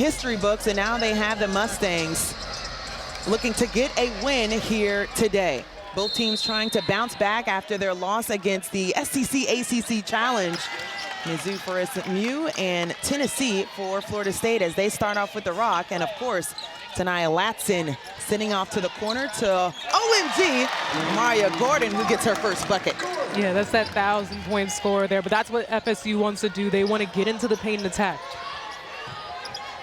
history books, and now they have the Mustangs looking to get a win here today. Both teams trying to bounce back after their loss against the SEC ACC Challenge. Mizzou for SMU and Tennessee for Florida State as they start off with the rock. And of course, Ta'Niya Latson sending off to the corner to OMG, Nya Gordon, who gets her first bucket. Yeah, that's that 1,000-point score there, but that's what FSU wants to do. They want to get into the paint and attack.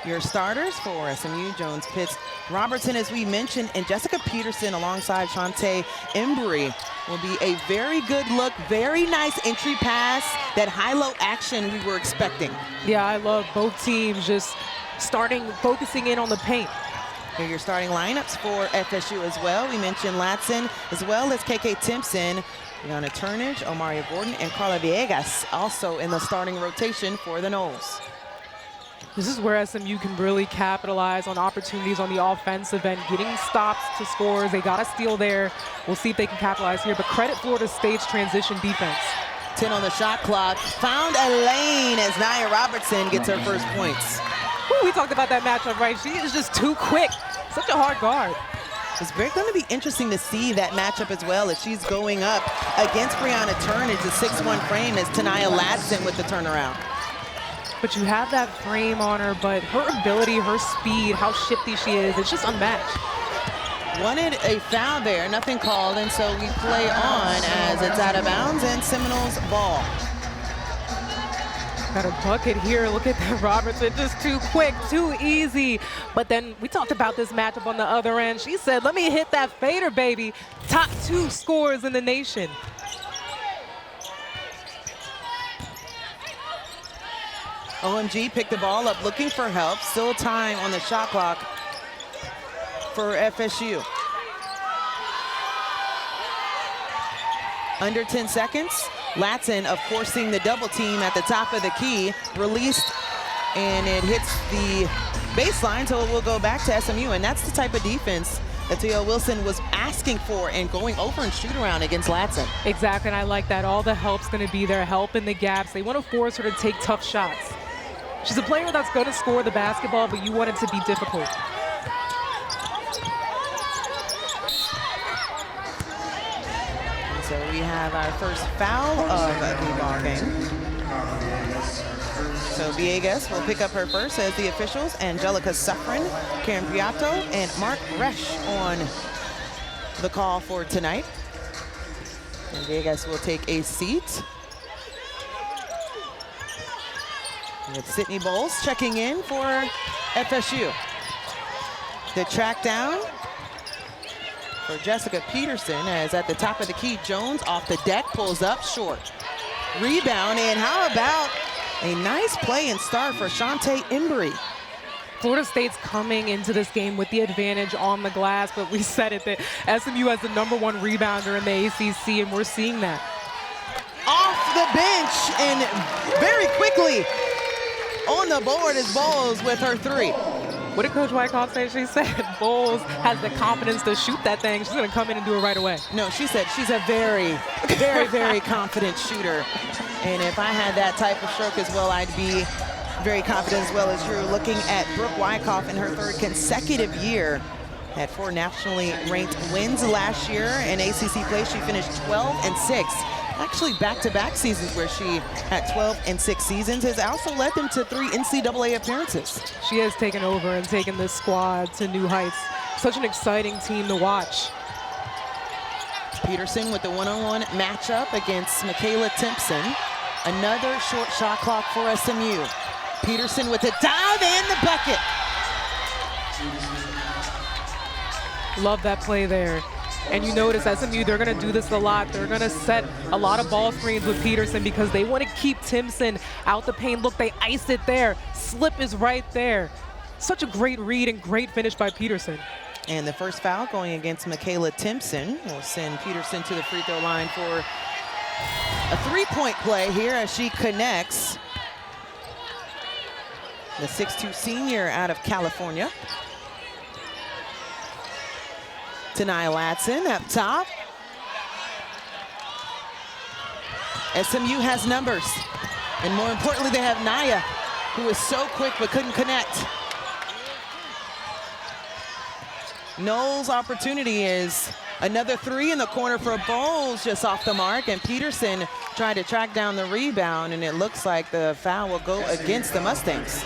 Your starters for SMU, Jones, Pitts, Robertson, as we mentioned, and Jessica Peterson alongside Chantae Embry will be a very good look, very nice entry pass, that high-low action we were expecting. Yeah, I love both teams just focusing in on the paint. Here are your starting lineups for FSU as well. We mentioned Latson as well as KK Timpson, Brianna Turnage, Omaria Gordon, and Carla Villegas also in the starting rotation for the Noles. This is where SMU can really capitalize on opportunities on the offensive end, getting stops to scores. They got a steal there. We'll see if they can capitalize here, but credit Florida State's transition defense. 10 on the shot clock. Found a lane as Nya Robertson gets her first points. Ooh, we talked about that matchup, right? She is just too quick. Such a hard guard. It's very going to be interesting to see that matchup as well as she's going up against Brianna Turnage, a 6'1" frame, as Ta'Niya Latson with the turnaround. But you have that frame on her, but her ability, her speed, how shifty she is, it's just unmatched. Wanted a foul there, nothing called, and so we play on as it's out of bounds and Seminoles ball. Got a bucket here. Look at that Robertson, just too quick, too easy. But then we talked about this matchup on the other end. She said, let me hit that fader, baby. Top 2 scores in the nation. OMG picked the ball up, looking for help. Still time on the shot clock for FSU. Under 10 seconds. Latson, of course, seeing the double team at the top of the key, released, and it hits the baseline, so it will go back to SMU, and that's the type of defense that T.O. Wilson was asking for and going over and shoot around against Latson. Exactly, and I like that. All the help's going to be there, help in the gaps. They want to force her to take tough shots. She's a player that's going to score the basketball, but you want it to be difficult. So we have our first foul of the ball game. So Villegas will pick up her first as the officials, Angelica Suffren, Karen Priato, and Mark Resch on the call for tonight. And Villegas will take a seat. With Sydney Bowles checking in for FSU. The track down for Jessica Peterson as at the top of the key, Jones off the deck, pulls up short. Rebound, and how about a nice play and start for Chantae Embry. Florida State's coming into this game with the advantage on the glass, but we said it that SMU has the #1 rebounder in the ACC, and we're seeing that. Off the bench, and very quickly on the board is Bowles with her 3. What did Coach Wyckoff say? She said Bowles has the confidence to shoot that thing. She's going to come in and do it right away. No, she said she's a very, very confident shooter. And if I had that type of stroke as well, I'd be very confident as well as you're looking at Brooke Wyckoff in her 3rd consecutive year. Had 4 nationally ranked wins last year in ACC play. She finished 12-6. Actually, back-to-back seasons where she had 12-6 seasons has also led them to 3 NCAA appearances. She has taken over and taken this squad to new heights. Such an exciting team to watch. Peterson with the one-on-one matchup against Michaela Timpson. Another short shot clock for SMU. Peterson with the dive and the bucket. Love that play there. And you notice SMU, they're going to do this a lot. They're going to set a lot of ball screens with Peterson because they want to keep Timpson out the paint. Look, they ice it there. Slip is right there. Such a great read and great finish by Peterson. And the first foul going against Michaela Timpson will send Peterson to the free throw line for a 3-point play here as she connects. The 6'2" senior out of California. Ta'Niya Latson up top. SMU has numbers. And more importantly, they have Nya, who is so quick but couldn't connect. Noles' opportunity is another three in the corner for Bowles, just off the mark, and Peterson tried to track down the rebound, and it looks like the foul will go against the Mustangs.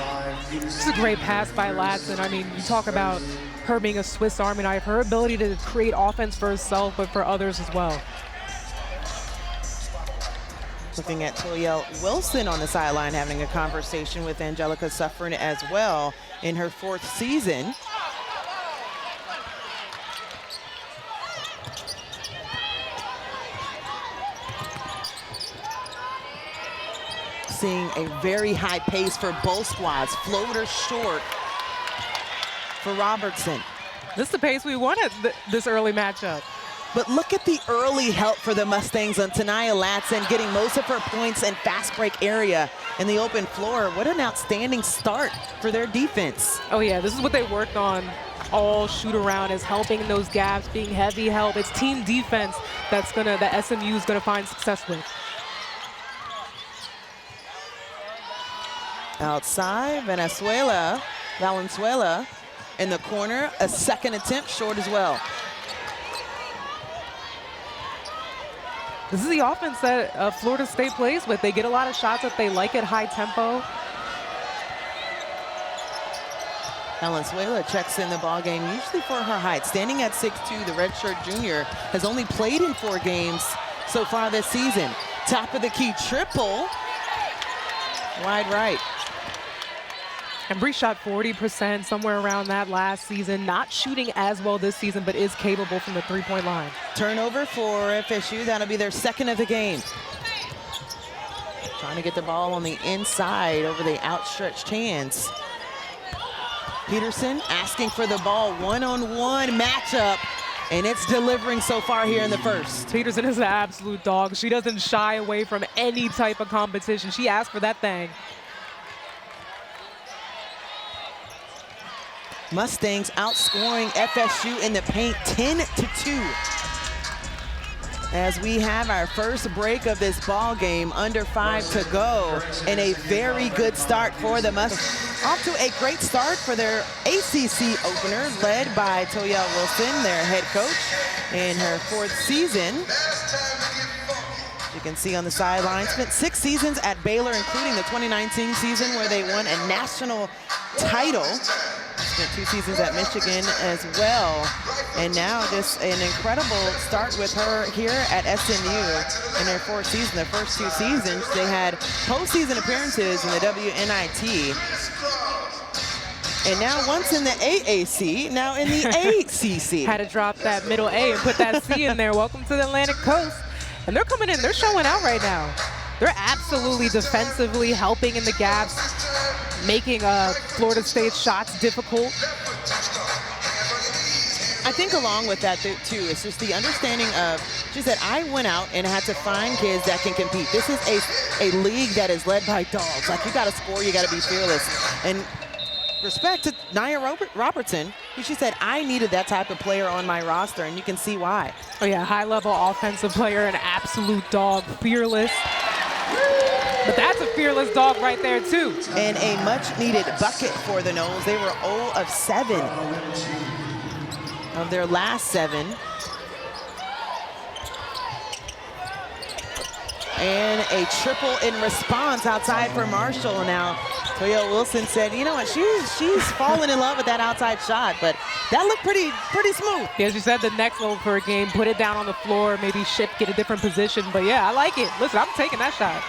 This is a great pass by Latson. I mean, you talk about her being a Swiss Army knife, her ability to create offense for herself, but for others as well. Looking at Ta'Niya Wilson on the sideline, having a conversation with Angelica Suffren as well in her 4th season. Seeing a very high pace for both squads. Floater short for Robertson. This is the pace we wanted this early matchup. But look at the early help for the Mustangs on Ta'Niya Latson, getting most of her points in fast break area in the open floor. What an outstanding start for their defense. Oh yeah, this is what they worked on all shoot around, is helping in those gaps, being heavy help. It's team defense that SMU is gonna find success with. Outside, Valenzuela in the corner, a second attempt short as well. This is the offense that Florida State plays with. They get a lot of shots that they like at high tempo. Valenzuela checks in the ball game, usually for her height. Standing at 6'2", the redshirt junior has only played in 4 games so far this season. Top of the key triple, wide right. Embry shot 40%, somewhere around that last season. Not shooting as well this season, but is capable from the 3-point line. Turnover for FSU, that'll be their 2nd of the game. Trying to get the ball on the inside over the outstretched hands. Peterson asking for the ball, one-on-one matchup, and it's delivering so far here in the first. Peterson is an absolute dog. She doesn't shy away from any type of competition. She asked for that thing. Mustangs outscoring FSU in the paint 10-2. As we have our first break of this ball game, under 5 to go, and a very good start for the Mustangs. Off to a great start for their ACC opener, led by Ta'Niya Wilson, their head coach, in her 4th season. You can see on the sideline, spent 6 seasons at Baylor, including the 2019 season where they won a national title. Spent 2 seasons at Michigan as well. And now just an incredible start with her here at SMU in their 4th season. The first 2 seasons, they had postseason appearances in the WNIT. And now once in the AAC, now in the ACC. Had to drop that middle A and put that C in there. Welcome to the Atlantic Coast. And they're coming in, they're showing out right now. They're absolutely defensively helping in the gaps, making Florida State's shots difficult. I think along with that too, it's just the understanding of, she said, I went out and had to find kids that can compete. This is a league that is led by dogs. Like, you gotta score, you gotta be fearless. And respect to Nya Robertson, who she said, I needed that type of player on my roster, and you can see why. Oh yeah, high-level offensive player, an absolute dog, fearless. But that's a fearless dog right there, too. And a much-needed bucket for the Noles. They were 0 of 7 of their last 7. And a triple in response outside for Marshall. Now, Ta'Niya Wilson said, you know what, she's fallen in love with that outside shot, but that looked pretty smooth. Yeah, she said the next level for a game, put it down on the floor, maybe shift, get a different position. But yeah, I like it. Listen, I'm taking that shot.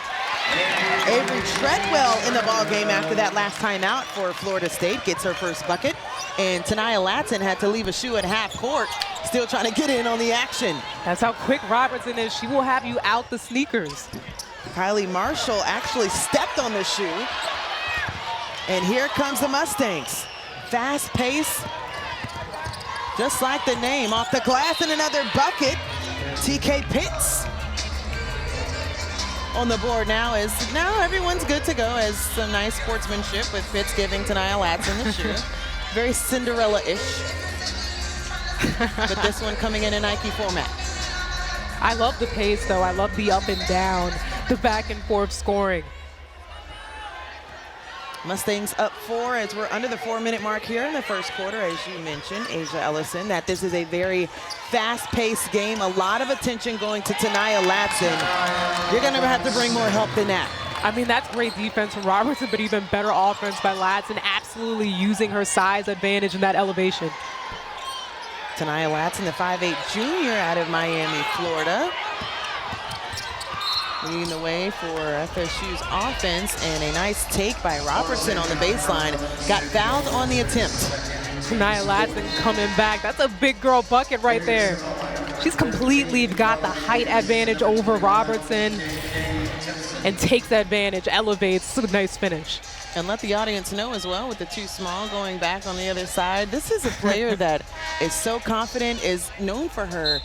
Avery Treadwell in the ball game after that last timeout for Florida State, gets her first bucket. And Ta'Niya Latson had to leave a shoe at half court, still trying to get in on the action. That's how quick Robertson is. She will have you out the sneakers. Kylie Marshall actually stepped on the shoe. And here comes the Mustangs. Fast pace, just like the name. Off the glass and another bucket. TK Pitts on the board now everyone's good to go, as some nice sportsmanship with Pitts giving Ta'Niya Latson the shoe. Very Cinderella-ish. But this one coming in a Nike format. I love the pace, though. I love the up and down, the back and forth scoring. Mustangs up 4 as we're under the 4-minute mark here in the first quarter, as you mentioned, Asia Ellison, that this is a very fast-paced game. A lot of attention going to Ta'Niya Latson. You're going to have to bring more help than that. I mean, that's great defense from Robertson, but even better offense by Latson, absolutely using her size advantage in that elevation. Ta'Niya Latson, the 5'8" junior out of Miami, Florida. Leading the way for FSU's offense, and a nice take by Robertson on the baseline. Got fouled on the attempt. Nya Robertson coming back. That's a big girl bucket right there. She's completely got the height advantage over Robertson and takes the advantage, elevates. It's a nice finish. And let the audience know as well, with the too small going back on the other side, this is a player that is so confident, is known for her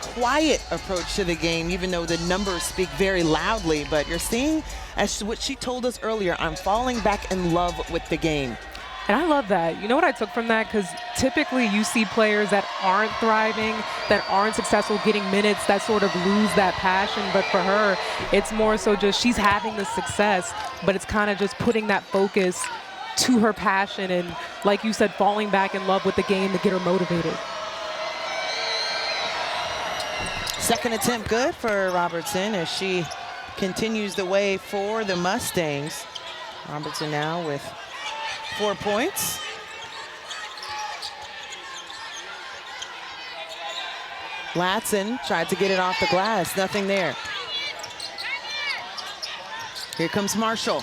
quiet approach to the game, even though the numbers speak very loudly. But you're seeing, as what she told us earlier, I'm falling back in love with the game. And I love that. You know what I took from that? Because typically you see players that aren't thriving, that aren't successful getting minutes, that sort of lose that passion. But for her, it's more so just she's having the success, but it's kind of just putting that focus to her passion and, like you said, falling back in love with the game to get her motivated. Second attempt good for Robertson as she continues the way for the Mustangs. Robertson now with 4 points. Latson tried to get it off the glass, nothing there. Here comes Marshall.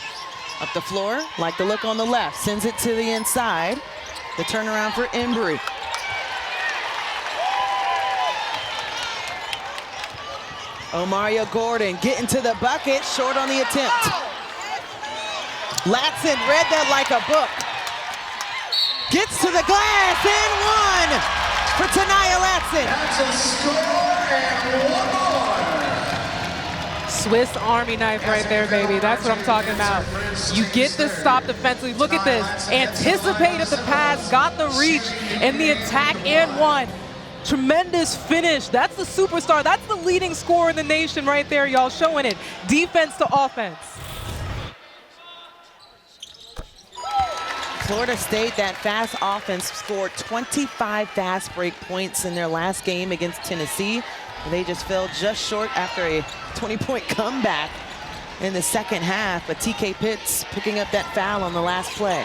Up the floor, like the look on the left, sends it to the inside. The turnaround for Embry. Omaria Gordon getting to the bucket, short on the attempt. Latson read that like a book. Gets to the glass and one for Ta'Niya Latson. That's a score and 1 more. Swiss Army knife right there, baby. That's what I'm talking about. You get the stop defensively. Look at this. Anticipated the pass, got the reach, and the attack and one. Tremendous finish. That's the superstar. That's the leading scorer in the nation right there, y'all, showing it. Defense to offense. Florida State, that fast offense, scored 25 fast break points in their last game against Tennessee. They just fell just short after a 20-point comeback in the second half, but TK Pitts picking up that foul on the last play.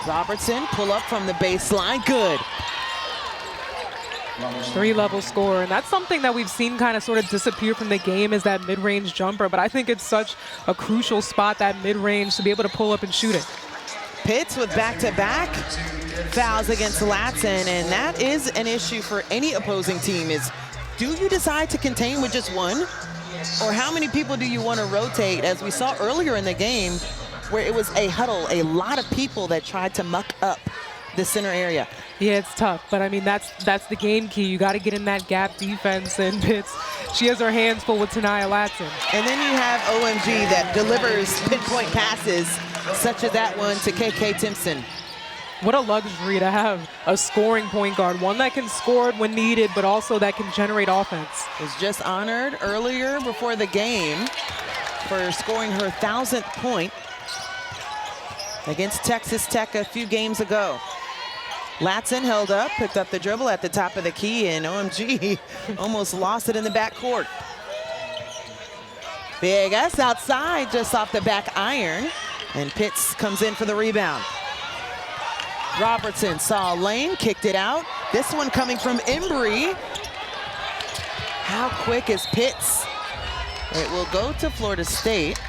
Robertson, pull up from the baseline, good. 3-level score, and that's something that we've seen kind of sort of disappear from the game, is that mid-range jumper, but I think it's such a crucial spot, that mid-range, to be able to pull up and shoot it. Pitts with back-to-back fouls against Latson, and that is an issue for any opposing team, is do you decide to contain with just one? Or how many people do you want to rotate, as we saw earlier in the game, where it was a huddle, a lot of people that tried to muck up the center area. Yeah, it's tough, but I mean, that's the game key. You got to get in that gap defense, and she has her hands full with Ta'Niya Latson. And then you have OMG that delivers pinpoint passes, such as that one to KK Timpson. What a luxury to have a scoring point guard, one that can score when needed, but also that can generate offense. Was just honored earlier before the game for scoring her 1,000th point against Texas Tech a few games ago. Latson held up, picked up the dribble at the top of the key, and OMG almost lost it in the backcourt. Big S outside, just off the back iron, and Pitts comes in for the rebound. Robertson saw a lane, kicked it out. This one coming from Embry. How quick is Pitts? It will go to Florida State.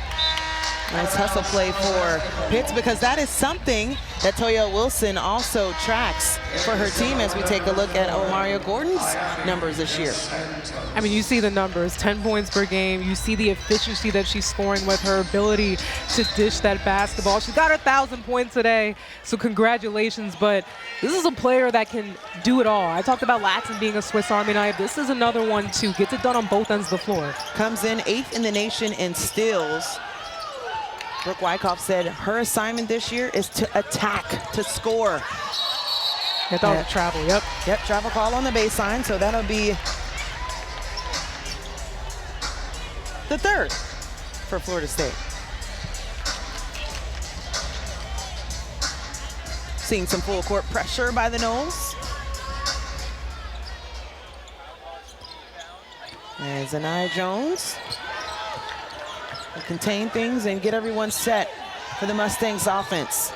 Nice hustle play for Pitts, because that is something that Toya Wilson also tracks for her team as we take a look at Omaria Gordon's numbers this year. I mean, you see the numbers, 10 points per game. You see the efficiency that she's scoring with her ability to dish that basketball. She got her 1,000 points today, so congratulations. But this is a player that can do it all. I talked about Latson being a Swiss Army knife. This is another one, too. Gets it done on both ends of the floor. Comes in 8th in the nation in steals. Brooke Wyckoff said her assignment this year is to attack, to score. I thought it was travel, yep. Yep, travel call on the baseline, so that'll be the 3rd for Florida State. seeing some full court pressure by the Noles. And Nya Jones will contain things and get everyone set for the Mustangs offense.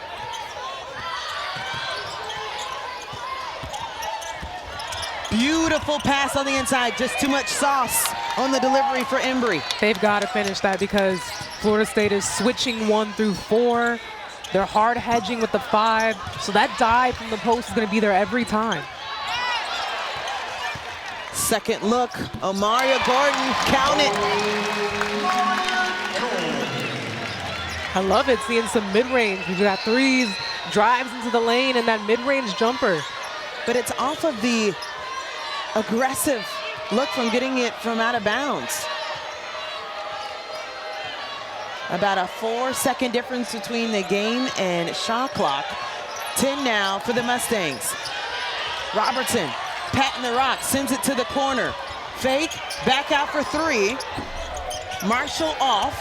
Beautiful pass on the inside, just too much sauce on the delivery for Embry. They've got to finish that because Florida State is switching 1 through 4. They're hard hedging with the 5, so that dive from the post is going to be there every time. Second look, Omaria Gordon, count it. I love it, seeing some mid-range. We've got threes, drives into the lane, and that mid-range jumper. But it's off of the aggressive look from getting it from out of bounds. About a 4-second difference between the game and shot clock. 10 now for the Mustangs. Robertson, patting the rock, sends it to the corner. Fake, back out for 3. Marshall off.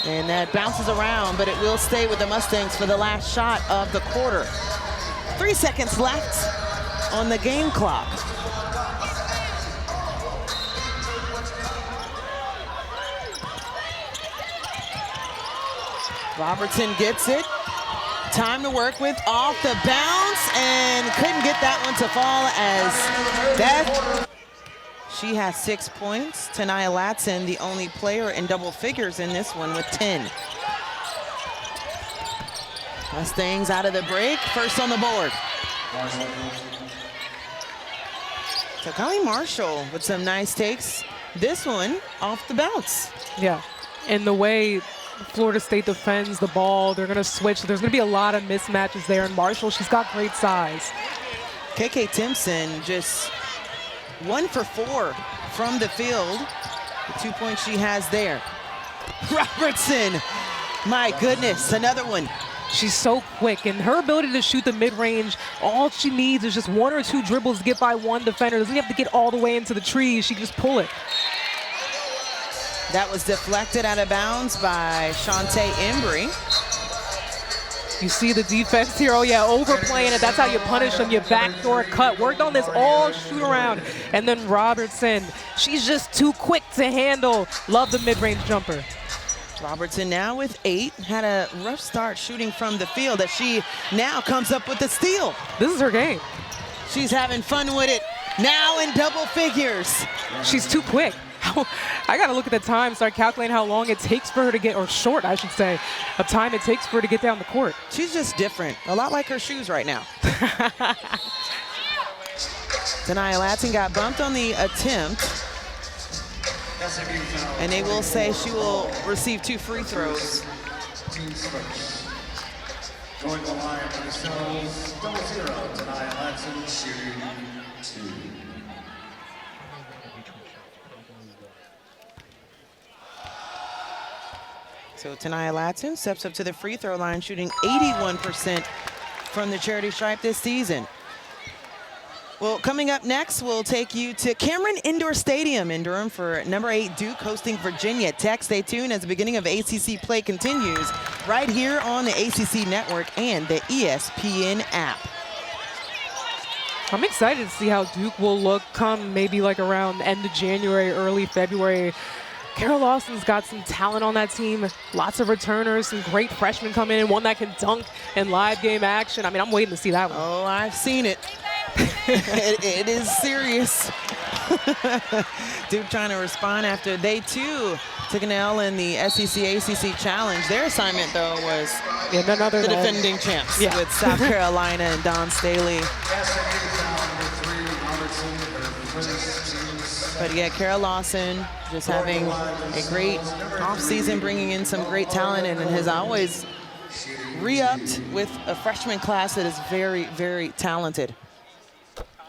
And that bounces around, but it will stay with the Mustangs for the last shot of the quarter. 3 seconds left on the game clock. Robertson gets it. Time to work with, off the bounce, and couldn't get that one to fall as Beth. She has 6 points. Ta'Niya Latson, the only player in double figures in this one with 10. Mustangs out of the break, first on the board. So Kylie Marshall with some nice takes. This one off the bounce. Yeah, and the way Florida State defends the ball, they're going to switch. There's going to be a lot of mismatches there. And Marshall, she's got great size. KK Timpson just 1 for 4 from the field. The 2 points she has there. Robertson, my goodness, another one. She's so quick, and her ability to shoot the mid-range, all she needs is just 1 or 2 dribbles to get by one defender. Doesn't have to get all the way into the trees. She can just pull it. That was deflected out of bounds by Chantae Embry. You see the defense here. Oh, yeah, overplaying it. That's how you punish them. You backdoor cut. Worked on this all shoot around. And then Robertson, she's just too quick to handle. Love the mid-range jumper. Robertson now with 8. Had a rough start shooting from the field as she now comes up with the steal. This is her game. She's having fun with it. Now in double figures. She's too quick. I got to look at the time, start calculating how long it takes for her to get, or short, I should say, of time it takes for her to get down the court. She's just different, a lot like her shoes right now. Ta'Niya Latson got bumped on the attempt, and they will say she will receive 2 free throws. Going the line for the Seminoles, 0-0, Ta'Niya Latson shooting 2. So Ta'Niya Latson steps up to the free throw line, shooting 81% from the charity stripe this season. Well, coming up next, we'll take you to Cameron Indoor Stadium in Durham for number 8 Duke hosting Virginia Tech. Stay tuned as the beginning of ACC play continues right here on the ACC network and the ESPN app. I'm excited to see how Duke will look come maybe like around end of January, early February. Carol Lawson's got some talent on that team. Lots of returners, some great freshmen come in, one that can dunk in live game action. I mean, I'm waiting to see that one. Oh, I've seen it. it is serious. Duke trying to respond after they, too, took an L in the SEC ACC Challenge. Their assignment, though, was the defending champs with South Carolina and Don Staley. But yeah, Carol Lawson just having a great offseason, bringing in some great talent, and has always re-upped with a freshman class that is very, very talented.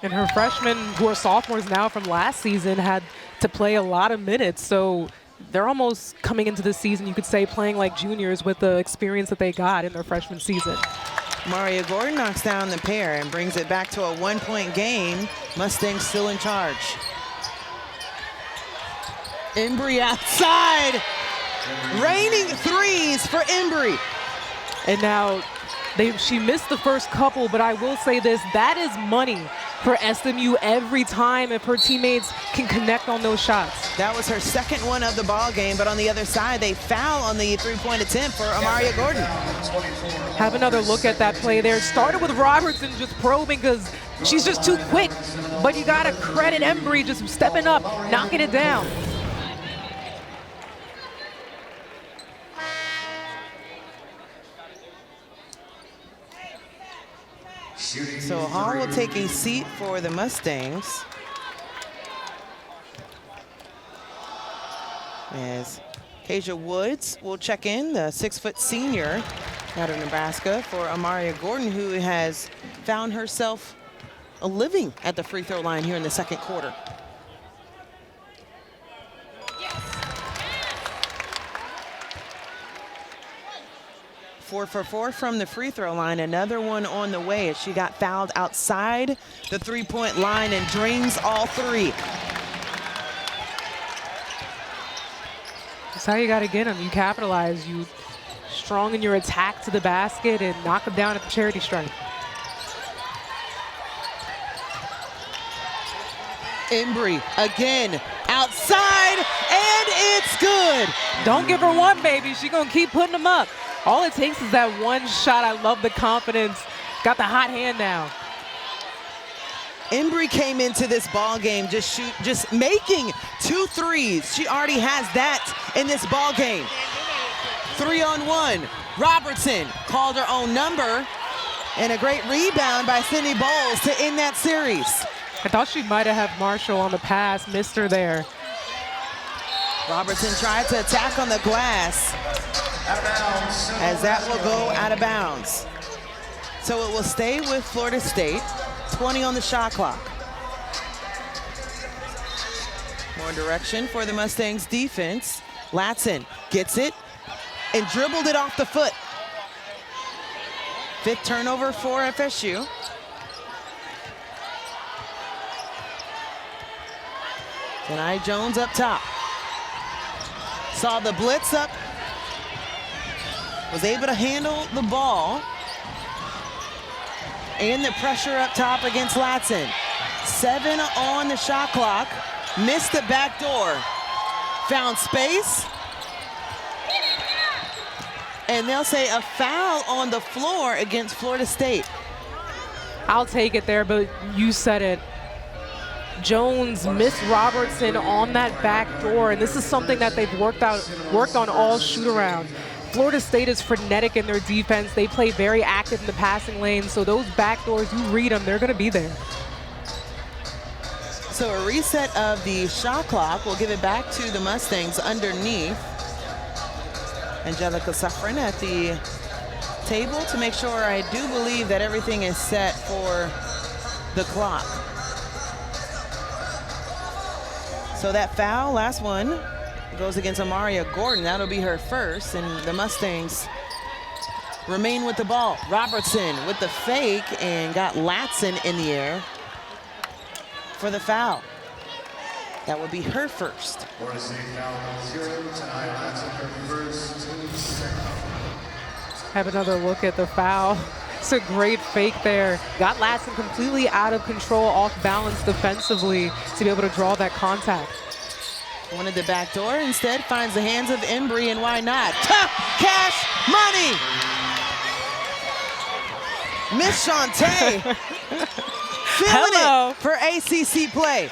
And her freshmen, who are sophomores now from last season, had to play a lot of minutes. So they're almost coming into the season, you could say, playing like juniors with the experience that they got in their freshman season. Maria Gordon knocks down the pair and brings it back to a 1-point game. Mustangs still in charge. Embry outside. Raining threes for Embry. And now She missed the first couple, but I will say this, that is money for SMU every time if her teammates can connect on those shots. That was her second one of the ball game, but on the other side, they foul on the three-point attempt for Amaria Gordon. Have another look at that play there. Started with Robertson just probing because she's just too quick, but you gotta credit Embry just stepping up, knocking it down. So Hall will take a seat for the Mustangs. As Kasia Woods will check in, the 6-foot senior out of Nebraska, for Amaria Gordon, who has found herself a living at the free throw line here in the second quarter. Four for 4 from the free throw line. Another one on the way as she got fouled outside the three-point line and drains all three. That's how you got to get them. You capitalize. You strong in your attack to the basket and knock them down at the charity stripe. Embry again outside, and it's good. Don't give her one, baby. She's going to keep putting them up. All it takes is that one shot. I love the confidence. Got the hot hand now. Embry came into this ball game just making 2 threes. She already has that in this ball game. 3-on-1. Robertson called her own number, and a great rebound by Sydney Bowles to end that series. I thought she might have had Marshall on the pass, missed her there. Robertson tried to attack on the glass, as that will go out of bounds. So it will stay with Florida State. 20 on the shot clock. More direction for the Mustangs defense. Latson gets it and dribbled it off the foot. 5th turnover for FSU. Ta'Niya Jones up top. Saw the blitz up. Was able to handle the ball. And the pressure up top against Latson. 7 on the shot clock. Missed the back door. Found space. And they'll say a foul on the floor against Florida State. I'll take it there, but you said it. Jones missed Robertson on that back door, and this is something that they've worked on all shoot around. Florida State is frenetic in their defense. They play very active in the passing lane, so those back doors, you read them, they're going to be there. So a reset of the shot clock. We'll give it back to the Mustangs underneath. Angelica Safran at the table to make sure. I do believe that everything is set for the clock. So that foul, last one, goes against Amaria Gordon. That'll be her first, and the Mustangs remain with the ball. Robertson with the fake and got Latson in the air for the foul. That would be her first. Have another look at the foul. It's a great fake there. Got Latson completely out of control, off balance defensively to be able to draw that contact. Wanted the back door, instead finds the hands of Embry, and why not? Tough cash money! Miss Chantae feeling it for ACC play.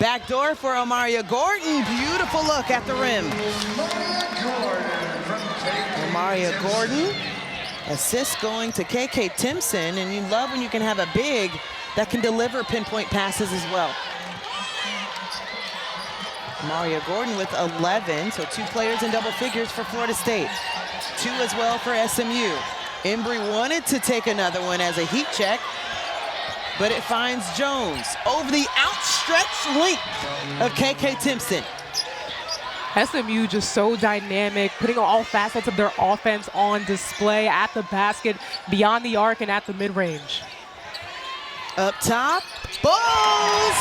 Back door for Amaria Gordon. Beautiful look at the rim. Amaria Gordon. Assist going to KK Timpson, and you love when you can have a big that can deliver pinpoint passes as well. Amaria Gordon with 11, so 2 players in double figures for Florida State. 2 as well for SMU. Embry wanted to take another one as a heat check, but it finds Jones over the outstretched length of KK Timpson. SMU just so dynamic, putting all facets of their offense on display at the basket, beyond the arc, and at the mid-range. Up top, Bowles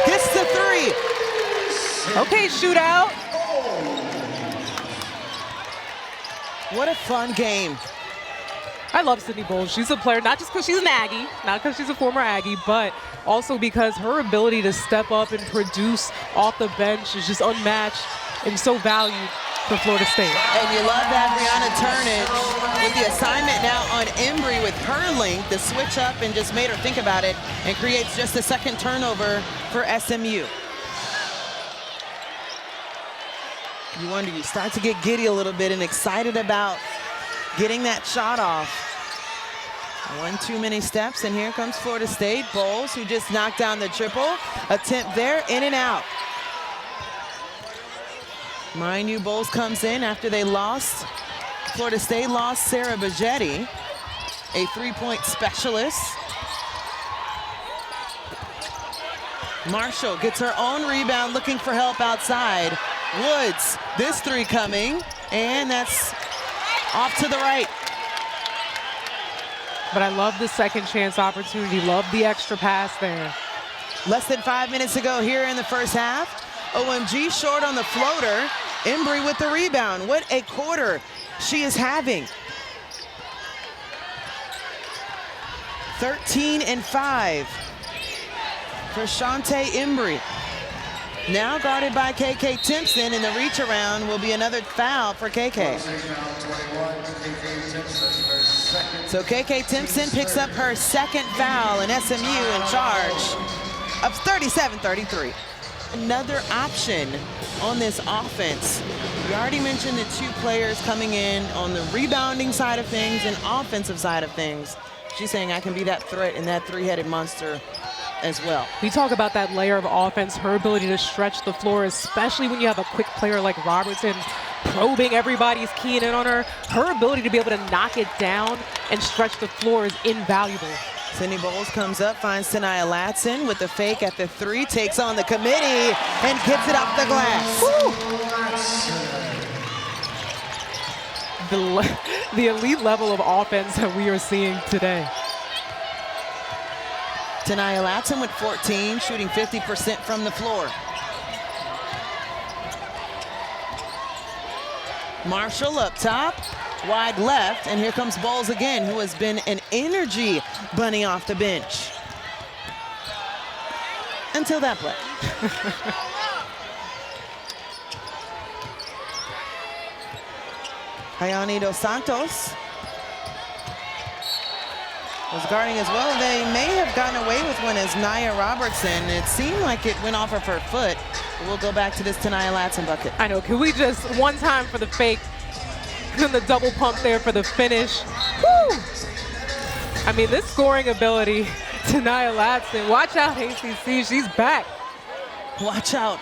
gets the 3. Okay, Shootout. What a fun game. I love Sydney Bowles. She's a player, not just because she's an Aggie, not because she's a former Aggie, but also because her ability to step up and produce off the bench is just unmatched and so valued for Florida State. And you love that Brianna Turnage with the assignment now on Embry with her length, the switch up and just made her think about it and creates just a second turnover for SMU. You wonder, you start to get giddy a little bit and excited about getting that shot off. One too many steps, and here comes Florida State. Bowles, who just knocked down the triple. Attempt there, in and out. Mind you, Bowles comes in after they lost. Florida State lost Sarah Bajetti, a three-point specialist. Marshall gets her own rebound, looking for help outside. Woods, this three coming, and that's off to the right. But I love the second chance opportunity, love the extra pass there. Less than 5 minutes to go here in the first half. OMG short on the floater. Embry with the rebound. What a quarter she is having. 13 and 5 for Chantae Embry. Now guarded by KK Timpson, and the reach around will be another foul for KK. So KK Timpson picks up her second foul, and SMU in charge of 37-33. Another option on this offense. We already mentioned the two players coming in on the rebounding side of things and offensive side of things. She's saying I can be that threat and that three-headed monster as well. We talk about that layer of offense, her ability to stretch the floor, especially when you have a quick player like Robertson probing everybody's keying in on her. Her ability to be able to knock it down and stretch the floor is invaluable. Sydney Bowles comes up, finds Ta'Niya Latson with the fake at the three, takes on the committee, and gets it off the glass. The elite level of offense that we are seeing today. Ta'Niya Latson with 14, shooting 50% from the floor. Marshall up top, wide left, and here comes Bowles again, who has been an energy bunny off the bench. Until that play. Hayani Dos Santos was guarding as well. They may have gotten away with one as Nya Robertson. It seemed like it went off of her foot. But we'll go back to this Ta'Niya Latson bucket. I know, can we just, one time for the fake, and the double pump there for the finish. Woo! I mean, this scoring ability, Ta'Niya Latson. Watch out, ACC, she's back. Watch out,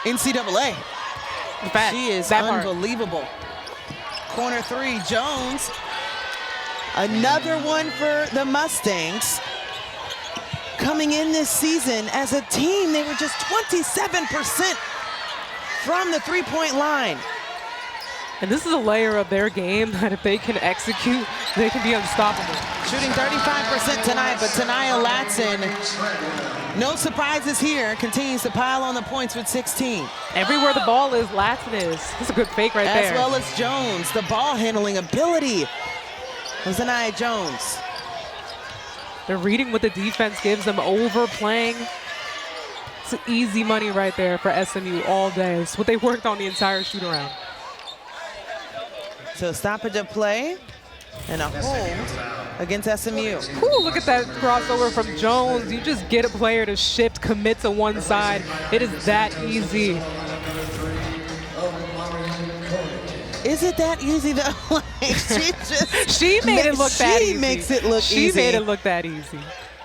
NCAA. In fact, she is unbelievable. Corner three, Jones. Another one for the Mustangs. Coming in this season as a team, they were just 27% from the three-point line. And this is a layer of their game that if they can execute, they can be unstoppable. Shooting 35% tonight, but Ta'Niya Latson, no surprises here, continues to pile on the points with 16. Everywhere the ball is, Latson is. That's a good fake right there. As well as Jones, the ball handling ability of Ta'Niya Jones. They're reading what the defense gives them, overplaying. It's easy money right there for SMU all day. It's what they worked on the entire shoot-around. So stoppage of play and a hold against SMU. Ooh, look at that crossover from Jones. You just get a player to shift, commit to one side. It is that easy. Is it that easy though? She made it look that easy. She makes it look easy. She made it look that easy.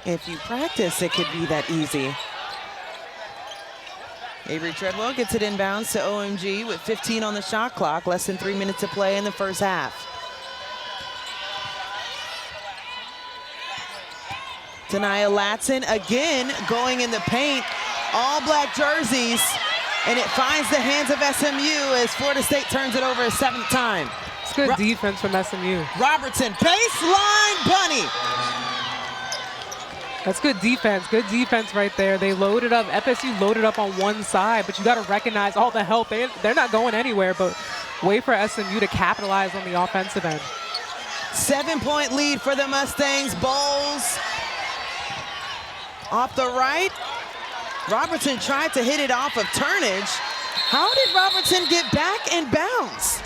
If you practice, it could be that easy. Avery Treadwell gets it inbounds to OMG with 15 on the shot clock, less than 3 minutes to play in the first half. Ta'Niya Latson again going in the paint, all black jerseys, and it finds the hands of SMU as Florida State turns it over a seventh time. It's good defense from SMU. Robertson, baseline bunny. That's good defense right there. They loaded up, FSU loaded up on one side, but you got to recognize all the help. They're not going anywhere, but way for SMU to capitalize on the offensive end. 7-point lead for the Mustangs. Bowles off the right. Robertson tried to hit it off of turnage. How did Robertson get back and bounce?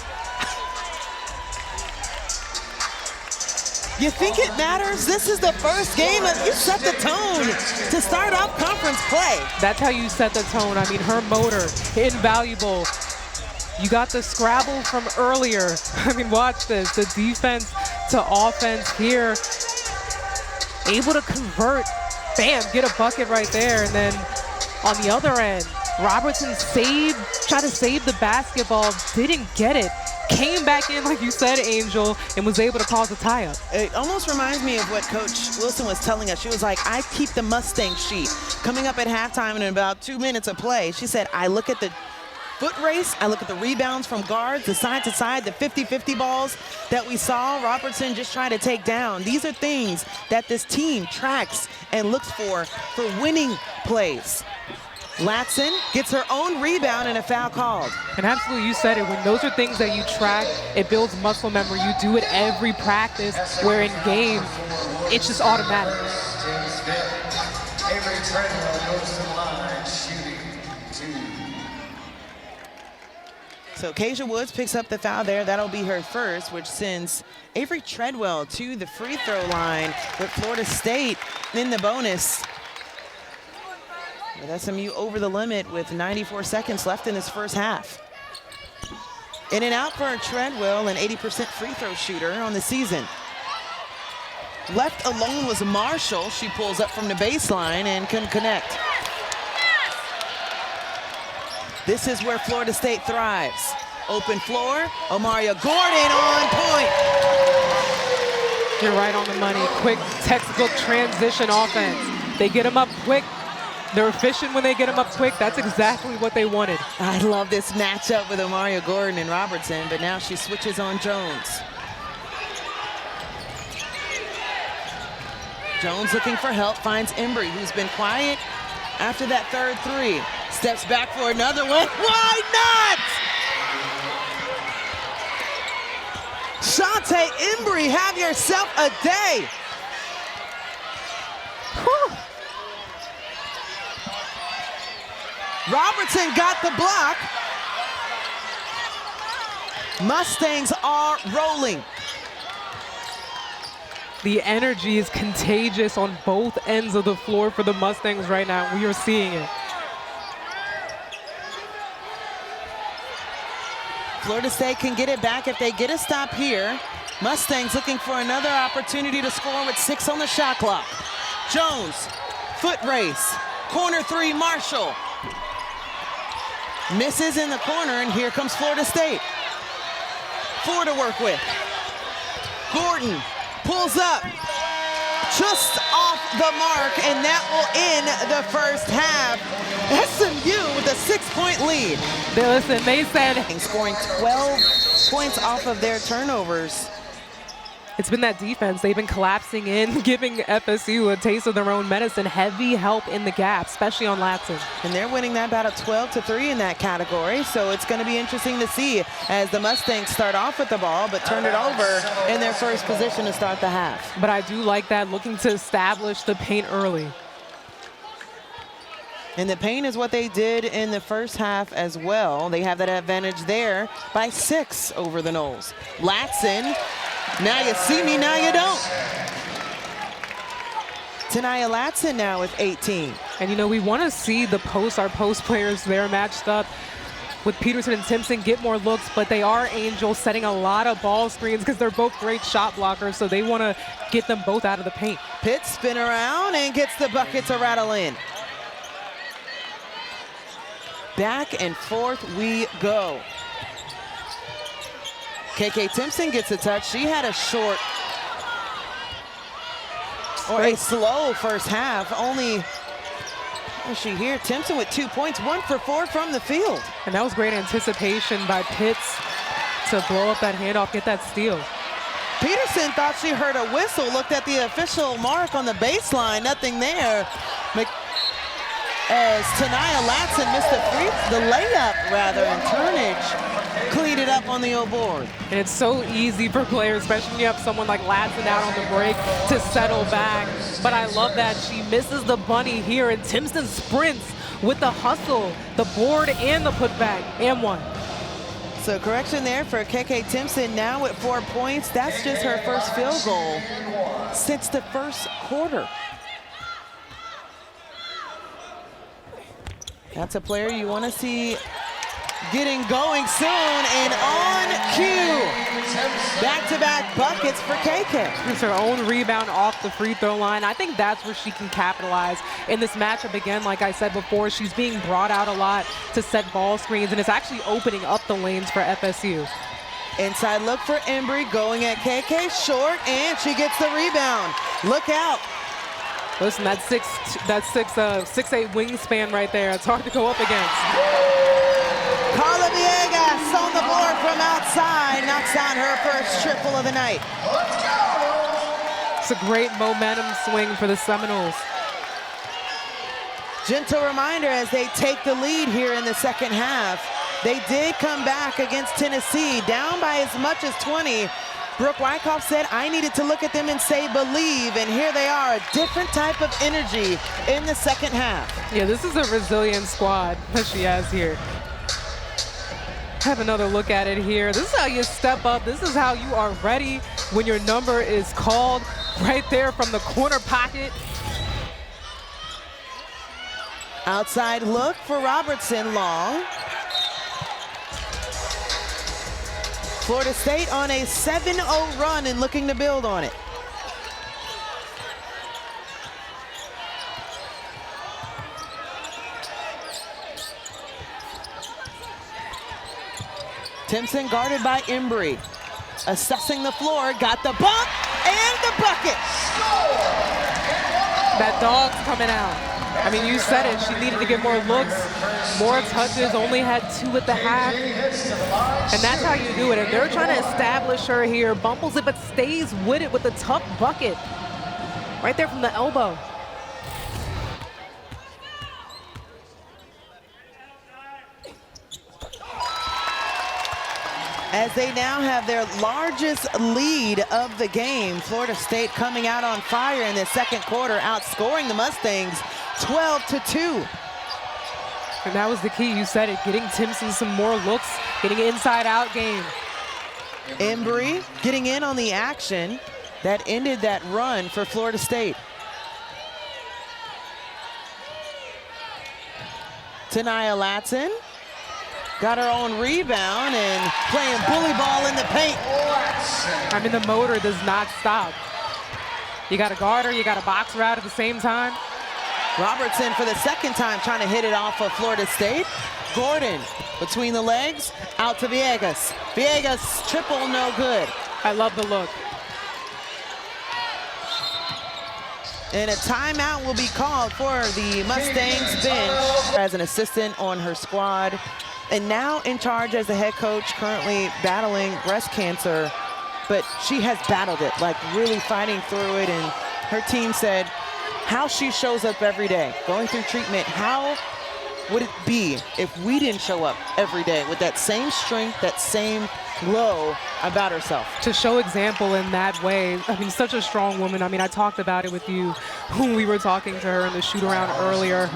You think it matters? This is the first game. You set the tone to start off conference play. That's how you set the tone. I mean, her motor, invaluable. You got the scrabble from earlier. I mean, watch this. The defense to offense here. Able to convert. Bam, get a bucket right there. And then on the other end, Robertson tried to save the basketball, didn't get it. Came back in, like you said, Angel, and was able to cause a tie-up. It almost reminds me of what Coach Wilson was telling us. She was like, I keep the Mustang sheet. Coming up at halftime in about 2 minutes of play, she said, I look at the foot race, I look at the rebounds from guards, the side to side, the 50-50 balls that we saw Robertson just try to take down. These are things that this team tracks and looks for winning plays. Latson gets her own rebound and a foul called. And absolutely, you said it. When those are things that you track, it builds muscle memory. You do it every practice, where in game, it's just automatic. Avery Treadwell goes to the line, shooting 2. So Kasia Woods picks up the foul there. That'll be her first, which sends Avery Treadwell to the free throw line with Florida State in the bonus. With SMU over the limit with 94 seconds left in this first half. In and out for Treadwell, an 80% free throw shooter on the season. Left alone was Marshall. She pulls up from the baseline and can connect. This is where Florida State thrives. Open floor, Omaria Gordon on point. You're right on the money. Quick textbook transition offense. They get them up quick. They're efficient when they get them up quick. That's exactly what they wanted. I love this matchup with Omaria Gordon and Robertson, but now she switches on Jones. Jones looking for help, finds Embry, who's been quiet after that third three. Steps back for another one. Why not? Chantae Embry, have yourself a day. Whew. Robertson got the block. Mustangs are rolling. The energy is contagious on both ends of the floor for the Mustangs right now. We are seeing it. Florida State can get it back if they get a stop here. Mustangs looking for another opportunity to score with 6 on the shot clock. Jones, foot race, corner three, Marshall. Misses in the corner, and here comes Florida State. 4 to work with. Gordon pulls up, just off the mark, and that will end the first half. SMU with a 6-point lead. Listen, they said Scoring 12 points off of their turnovers. it's been that defense. They've been collapsing in, giving FSU a taste of their own medicine. Heavy help in the gap, especially on Latson. And they're winning that battle 12-3 in that category. So it's going to be interesting to see as the Mustangs start off with the ball, but turn it over in their first position to start the half. But I do like that, looking to establish the paint early. And the paint is what they did in the first half as well. They have that advantage there by 6 over the Noles. Latson, now you see me, now you don't. Ta'Niya Latson now with 18. And, you know, we want to see our post players there matched up with Peterson and Timpson get more looks, but they are, Angel, setting a lot of ball screens because they're both great shot blockers, so they want to get them both out of the paint. Pitts spin around and gets the bucket to rattle in. Back and forth we go. KK Timpson gets a touch. She had a short or a slow first half. Only, where's she here? Timpson with 2 points, 1 for 4 from the field. And that was great anticipation by Pitts to blow up that handoff, get that steal. Peterson thought she heard a whistle, looked at the official mark on the baseline, nothing there. As Ta'Niya Latson missed the layup rather, and Turnage cleaned it up. up on the O board. And it's so easy for players, especially when you have someone like Latson out on the break, to settle back. But I love that she misses the bunny here, and Timpson sprints with the hustle, the board, and the putback, and one. So correction there for KK Timpson, now with 4 points. That's just her first field goal since the first quarter. That's a player you want to see getting going soon, and on cue. Back-to-back buckets for KK. It's her own rebound off the free throw line. I think that's where she can capitalize in this matchup. Again, like I said before, she's being brought out a lot to set ball screens, and it's actually opening up the lanes for FSU. Inside look for Embry, going at KK, short, and she gets the rebound. Look out. Listen, that's 6'8" wingspan right there. It's hard to go up against. Carla Villegas on the board from outside, knocks down her first triple of the night. It's a great momentum swing for the Seminoles. Gentle reminder as they take the lead here in the second half. They did come back against Tennessee, down by as much as 20. Brooke Wyckoff said, I needed to look at them and say believe, and here they are, a different type of energy in the second half. Yeah, this is a resilient squad that she has here. Have another look at it here. This is how you step up. This is how you are ready when your number is called, right there from the corner pocket. Outside look for Robertson, long. Florida State on a 7-0 run and looking to build on it. Timpson guarded by Embry. Assessing the floor, got the bump and the bucket. That dog's coming out. I mean, you said it, she needed to get more looks, more touches, only had 2 at the half. And that's how you do it. And they're trying to establish her here, bumbles it, but stays with it with a tough bucket. Right there from the elbow. As they now have their largest lead of the game. Florida State coming out on fire in the second quarter, outscoring the Mustangs 12-2. And that was the key, you said it, getting Timpson some more looks, getting inside-out game. Embry getting in on the action that ended that run for Florida State. Ta'Niya Latson got her own rebound and playing bully ball in the paint. I mean, the motor does not stop. You got to guard her, you got to box her out at the same time. Robertson for the second time trying to hit it off of Florida State. Gordon between the legs, out to Villegas. Villegas triple, no good. I love the look. And a timeout will be called for the Mustangs bench as an assistant on her squad. And now in charge as the head coach, currently battling breast cancer. But she has battled it, like really fighting through it. And her team said how she shows up every day, going through treatment, how would it be if we didn't show up every day with that same strength, that same glow about herself? To show example in that way, I mean, such a strong woman. I mean, I talked about it with you when we were talking to her in the shoot-around earlier.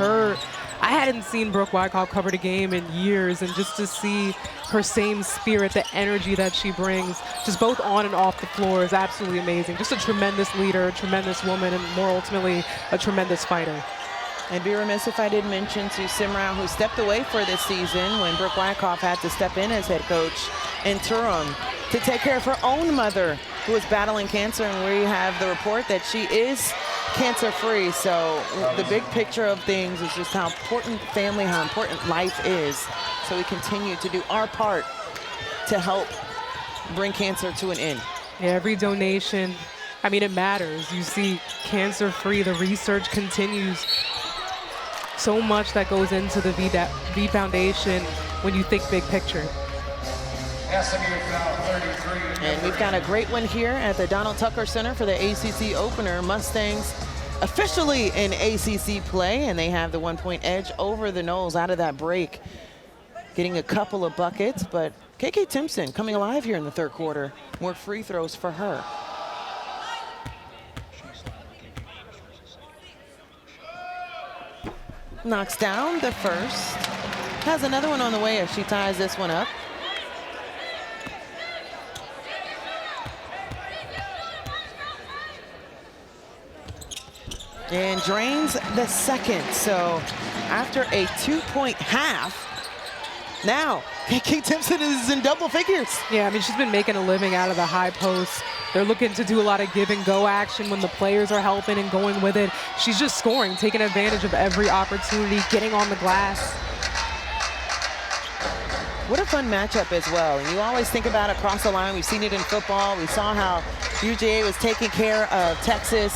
I hadn't seen Brooke Wyckoff cover the game in years, and just to see her same spirit, the energy that she brings, just both on and off the floor, is absolutely amazing. Just a tremendous leader, a tremendous woman, and more ultimately, a tremendous fighter. I'd be remiss if I didn't mention to Simrao, who stepped away for this season when Brooke Wyckoff had to step in as head coach interim to take care of her own mother, who was battling cancer, and we have the report that she is cancer-free. So the big picture of things is just how important family, how important life is. So we continue to do our part to help bring cancer to an end. Yeah, every donation, I mean, it matters. You see cancer-free, the research continues. So much that goes into the V Foundation when you think big picture. And we've got a great one here at the Donald Tucker Center for the ACC opener. Mustangs officially in ACC play, and they have the 1-point edge over the Noles out of that break, getting a couple of buckets, but KK Timpson coming alive here in the third quarter. More free throws for her. Knocks down the first. Has another one on the way if she ties this one up. And drains the second. So after a 2-point half, now KK Timpson is in double figures. Yeah, I mean, she's been making a living out of the high post. They're looking to do a lot of give and go action when the players are helping and going with it. She's just scoring, taking advantage of every opportunity, getting on the glass. What a fun matchup as well. And you always think about it across the line. We've seen it in football. We saw how UGA was taking care of Texas.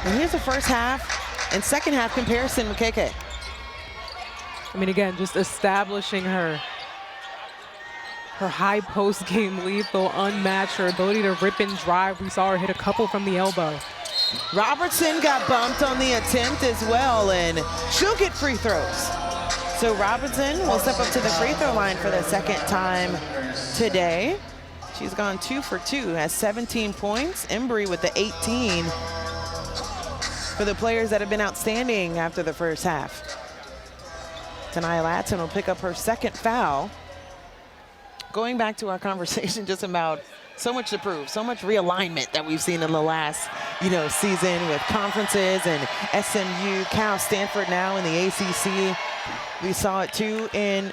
And here's the first half and second half comparison with KK. I mean, again, just establishing her high post game lethal, unmatched, her ability to rip and drive. We saw her hit a couple from the elbow. Robertson got bumped on the attempt as well, and she'll get free throws. So Robertson will step up to the free throw line for the second time today. She's gone 2 for 2, has 17 points. Embry with the 18 for the players that have been outstanding after the first half. Ta'Niya Latson will pick up her second foul. Going back to our conversation just about so much to prove, so much realignment that we've seen in the last, season with conferences and SMU, Cal, Stanford now in the ACC. We saw it too in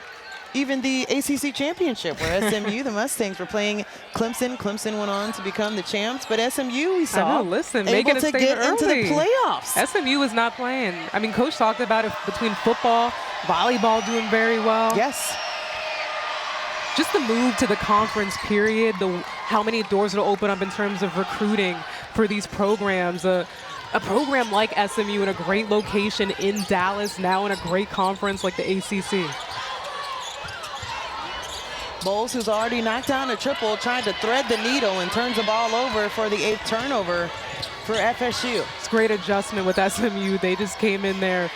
even the ACC championship where SMU, the Mustangs, were playing Clemson. Clemson went on to become the champs, but SMU we saw making able to get into the playoffs. SMU is not playing. I mean, Coach talked about it between football, volleyball doing very well. Yes. Just the move to the conference period, how many doors it'll open up in terms of recruiting for these programs. A program like SMU in a great location in Dallas, now in a great conference like the ACC. Bowles, who's already knocked down a triple, trying to thread the needle and turns the ball over for the 8th turnover for FSU. It's great adjustment with SMU. They just came in there,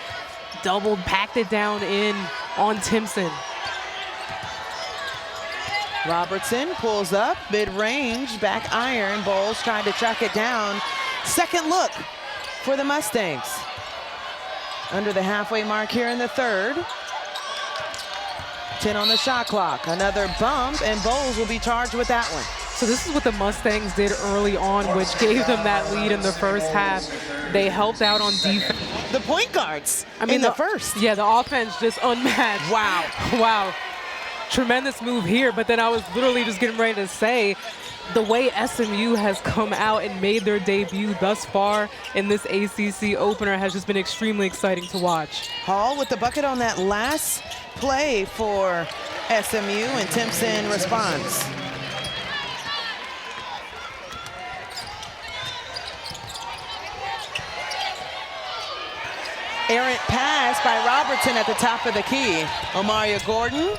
doubled, packed it down in on Timpson. Robertson pulls up, mid-range, back iron. Bowles trying to track it down. Second look for the Mustangs. Under the halfway mark here in the third. 10 on the shot clock. Another bump, and Bowles will be charged with that one. So this is what the Mustangs did early on, which gave them that lead in the first half. They helped out on defense. The point guards in the first. Yeah, the offense just unmatched. Wow. Wow. Tremendous move here, but then I was literally just getting ready to say the way SMU has come out and made their debut thus far in this ACC opener has just been extremely exciting to watch. Hall with the bucket on that last play for SMU, and Timpson responds. Errant pass by Robertson at the top of the key. Omaria Gordon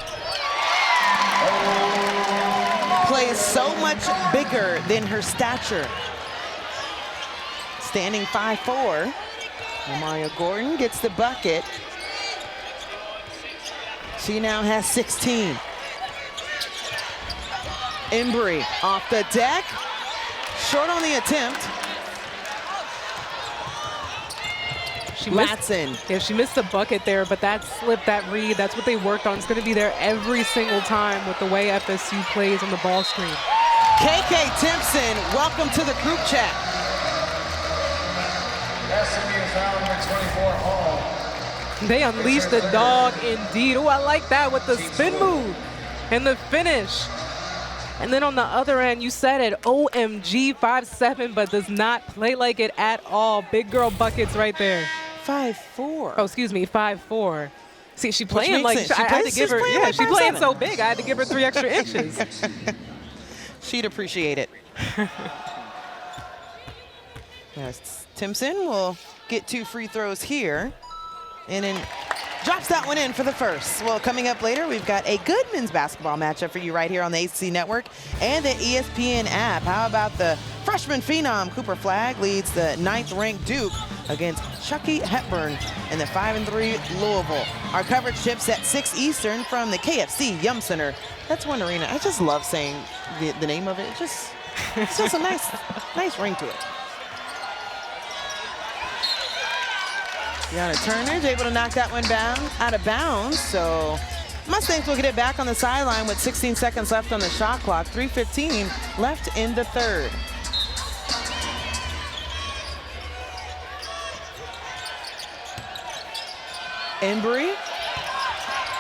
plays so much bigger than her stature. Standing 5'4". Omaria Gordon gets the bucket. She now has 16. Embry off the deck. Short on the attempt. Latson. She missed a bucket there, but that slip, that read, that's what they worked on. It's going to be there every single time with the way FSU plays on the ball screen. KK Timpson, welcome to the group chat. SMU foul number 24, Hall. They unleashed the dog indeed. Oh, I like that with the spin move and the finish. And then on the other end, you said it, OMG, 5'7", but does not play like it at all. Big girl buckets right there. 5'4". Oh, excuse me, 5'4". See, she playing like I had to give her. Yeah, she playing 5'7". so big. I had to give her 3 extra inches. She'd appreciate it. Yes, Timpson will get 2 free throws here, and then drops that one in for the first. Well, coming up later, we've got a good men's basketball matchup for you right here on the ACC Network and the ESPN app. How about the freshman phenom Cooper Flagg leads the 9th-ranked Duke against Chucky Hepburn in the 5-3 Louisville. Our coverage tips at 6 Eastern from the KFC Yum Center. That's one arena. I just love saying the name of it. It's just a nice ring to it. Deanna Turner's able to knock that one down out of bounds. So Mustangs will get it back on the sideline with 16 seconds left on the shot clock. 3:15 left in the third. Embry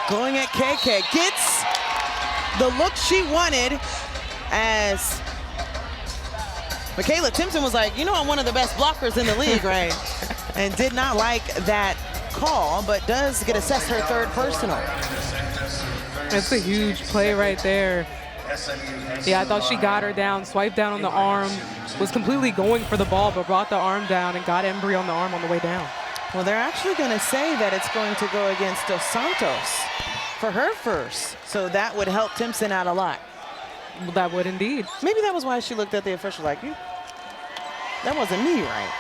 going at KK, gets the look she wanted as Michaela Timpson was like, you know, I'm one of the best blockers in the league, right? And did not like that call, but does get assessed her third personal. That's a huge play right there. Yeah, I thought she got her down, swiped down on the arm, was completely going for the ball, but brought the arm down and got Embry on the arm on the way down. Well, they're actually going to say that it's going to go against Dos Santos for her first. So that would help Timpson out a lot. Well, that would indeed. Maybe that was why she looked at the official like, that wasn't me, right?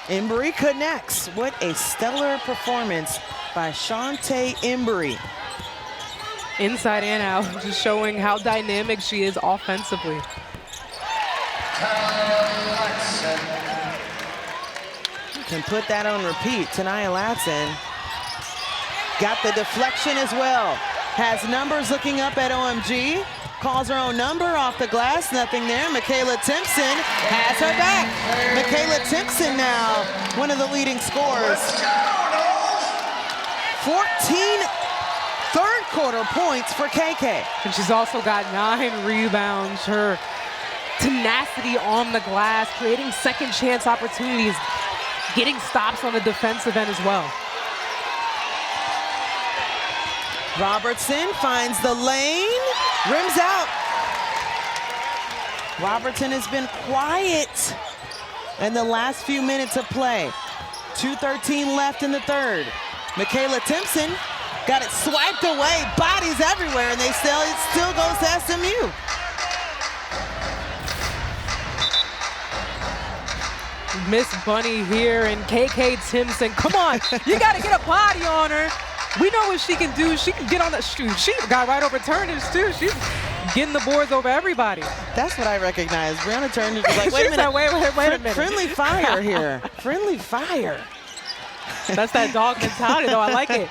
Embry connects. What a stellar performance by Chantae Embry. Inside and out, just showing how dynamic she is offensively. Can put that on repeat. Ta'Niya Latson got the deflection as well. Has numbers looking up at OMG. Calls her own number off the glass. Nothing there. Michaela Timpson has her back. Michaela Timpson now one of the leading scorers. 14 third quarter points for KK. And she's also got 9 rebounds. Her tenacity on the glass, creating second chance opportunities, getting stops on the defensive end as well. Robertson finds the lane, rims out. Robertson has been quiet in the last few minutes of play. 2:13 left in the third. Michaela Timpson got it swiped away, bodies everywhere, and it still goes to SMU. Miss Bunny here and KK Timpson. Come on, you got to get a body on her. We know what she can do. She can get on the shoot. She got right over Turners too. She's getting the boards over everybody. That's what I recognize. Brianna Turners was like, wait a minute. Wait a minute. Friendly fire here. Friendly fire. That's that dog mentality, though. I like it.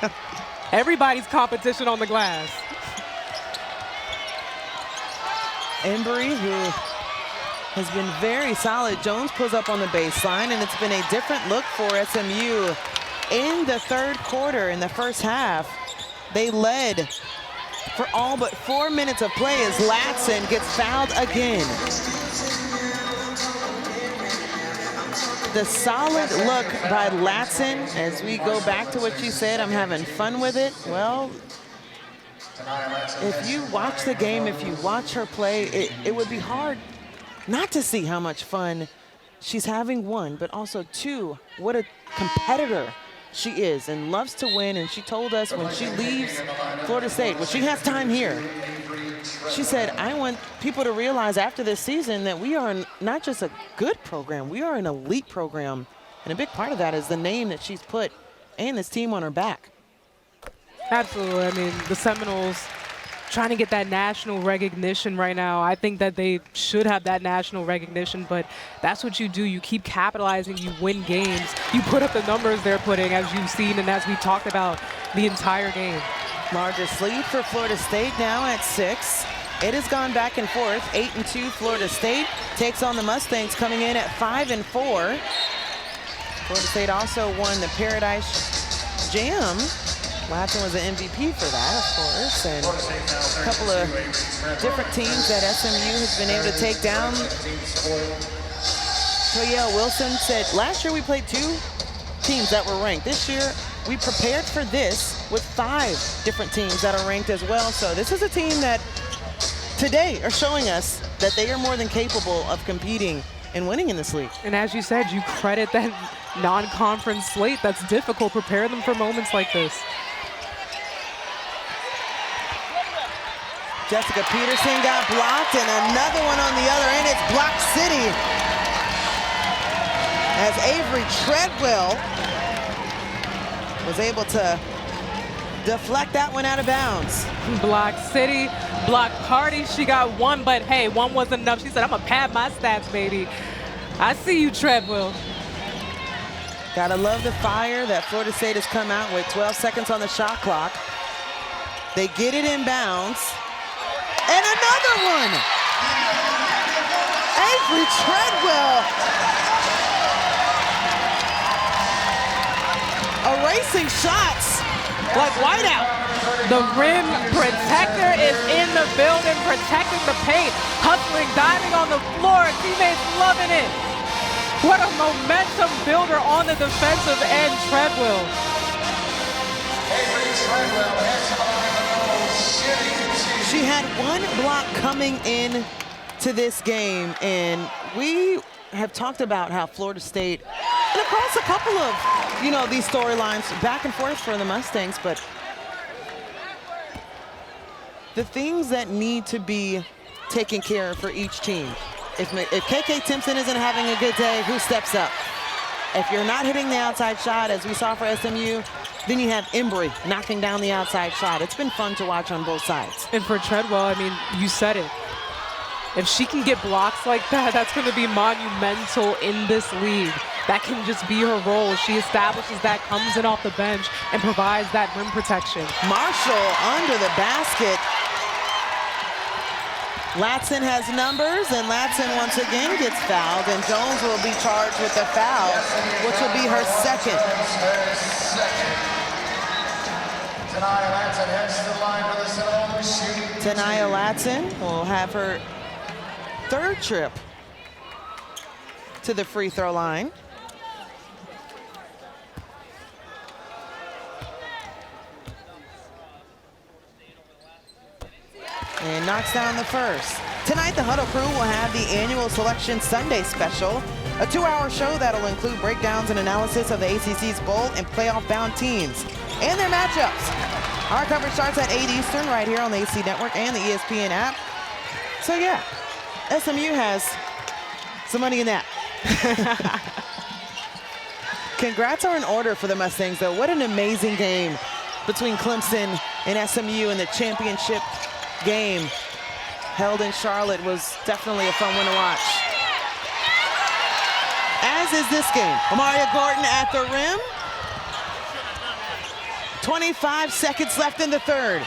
Everybody's competition on the glass. Embry, who has been very solid. Jones pulls up on the baseline, and it's been a different look for SMU in the third quarter. In the first half, they led for all but 4 minutes of play as Latson gets fouled again. The solid look by Latson as we go back to what she said, I'm having fun with it. Well, if you watch the game, if you watch her play, it would be hard not to see how much fun she's having, one, but also two, what a competitor she is and loves to win. And she told us when she leaves Florida State, when she has time here, she said, I want people to realize after this season that we are not just a good program, we are an elite program. And a big part of that is the name that she's put and this team on her back. Absolutely. I mean, the Seminoles trying to get that national recognition right now. I think that they should have that national recognition, but that's what you do. You keep capitalizing, you win games, you put up the numbers they're putting, as you've seen and as we talked about the entire game. Largest lead for Florida State now at 6. It has gone back and forth. 8-2 Florida State takes on the Mustangs coming in at 5-4. Florida State also won the Paradise Jam. Latson was an MVP for that, of course, and a couple of different teams that SMU has been able to take down. Toyelle Wilson said, last year we played 2 teams that were ranked. This year we prepared for this with 5 different teams that are ranked as well. So this is a team that today are showing us that they are more than capable of competing and winning in this league. And as you said, you credit that non-conference slate. That's difficult. Prepare them for moments like this. Jessica Peterson got blocked, and another one on the other end. It's Block City. as Avery Treadwell was able to deflect that one out of bounds. Block City, block party. She got one, but hey, one wasn't enough. She said, I'm gonna pad my stats, baby. I see you, Treadwell. Gotta love the fire that Florida State has come out with. 12 seconds on the shot clock. They get it in bounds. And another one! Avery Treadwell erasing shots like whiteout. The rim protector is in the building, protecting the paint, hustling, diving on the floor. Teammates loving it. What a momentum builder on the defensive end, Treadwell. She had one block coming in to this game, and we have talked about how Florida State, and across a couple of, these storylines back and forth for the Mustangs, but the things that need to be taken care of for each team. If KK Timpson isn't having a good day, who steps up? If you're not hitting the outside shot, as we saw for SMU, then you have Embry knocking down the outside shot. It's been fun to watch on both sides. And for Treadwell, I mean, you said it. If she can get blocks like that, that's going to be monumental in this league. That can just be her role. She establishes that, comes in off the bench, and provides that rim protection. Marshall under the basket. Latson has numbers, and Latson once again gets fouled, and Jones will be charged with a foul, which will be her second. Ta'Niya Latson heads to the line for the Seminoles. Ta'Niya Latson will have her third trip to the free throw line. And knocks down the first. Tonight, the Huddle Crew will have the annual Selection Sunday special, a 2-hour show that'll include breakdowns and analysis of the ACC's bowl and playoff-bound teams and their matchups. Our coverage starts at 8 Eastern right here on the AC Network and the ESPN app. So yeah, SMU has some money in that. Congrats are in order for the Mustangs, though. What an amazing game between Clemson and SMU in the championship game held in Charlotte. Was definitely a fun one to watch. As is this game. Amaria Gordon at the rim. 25 seconds left in the third.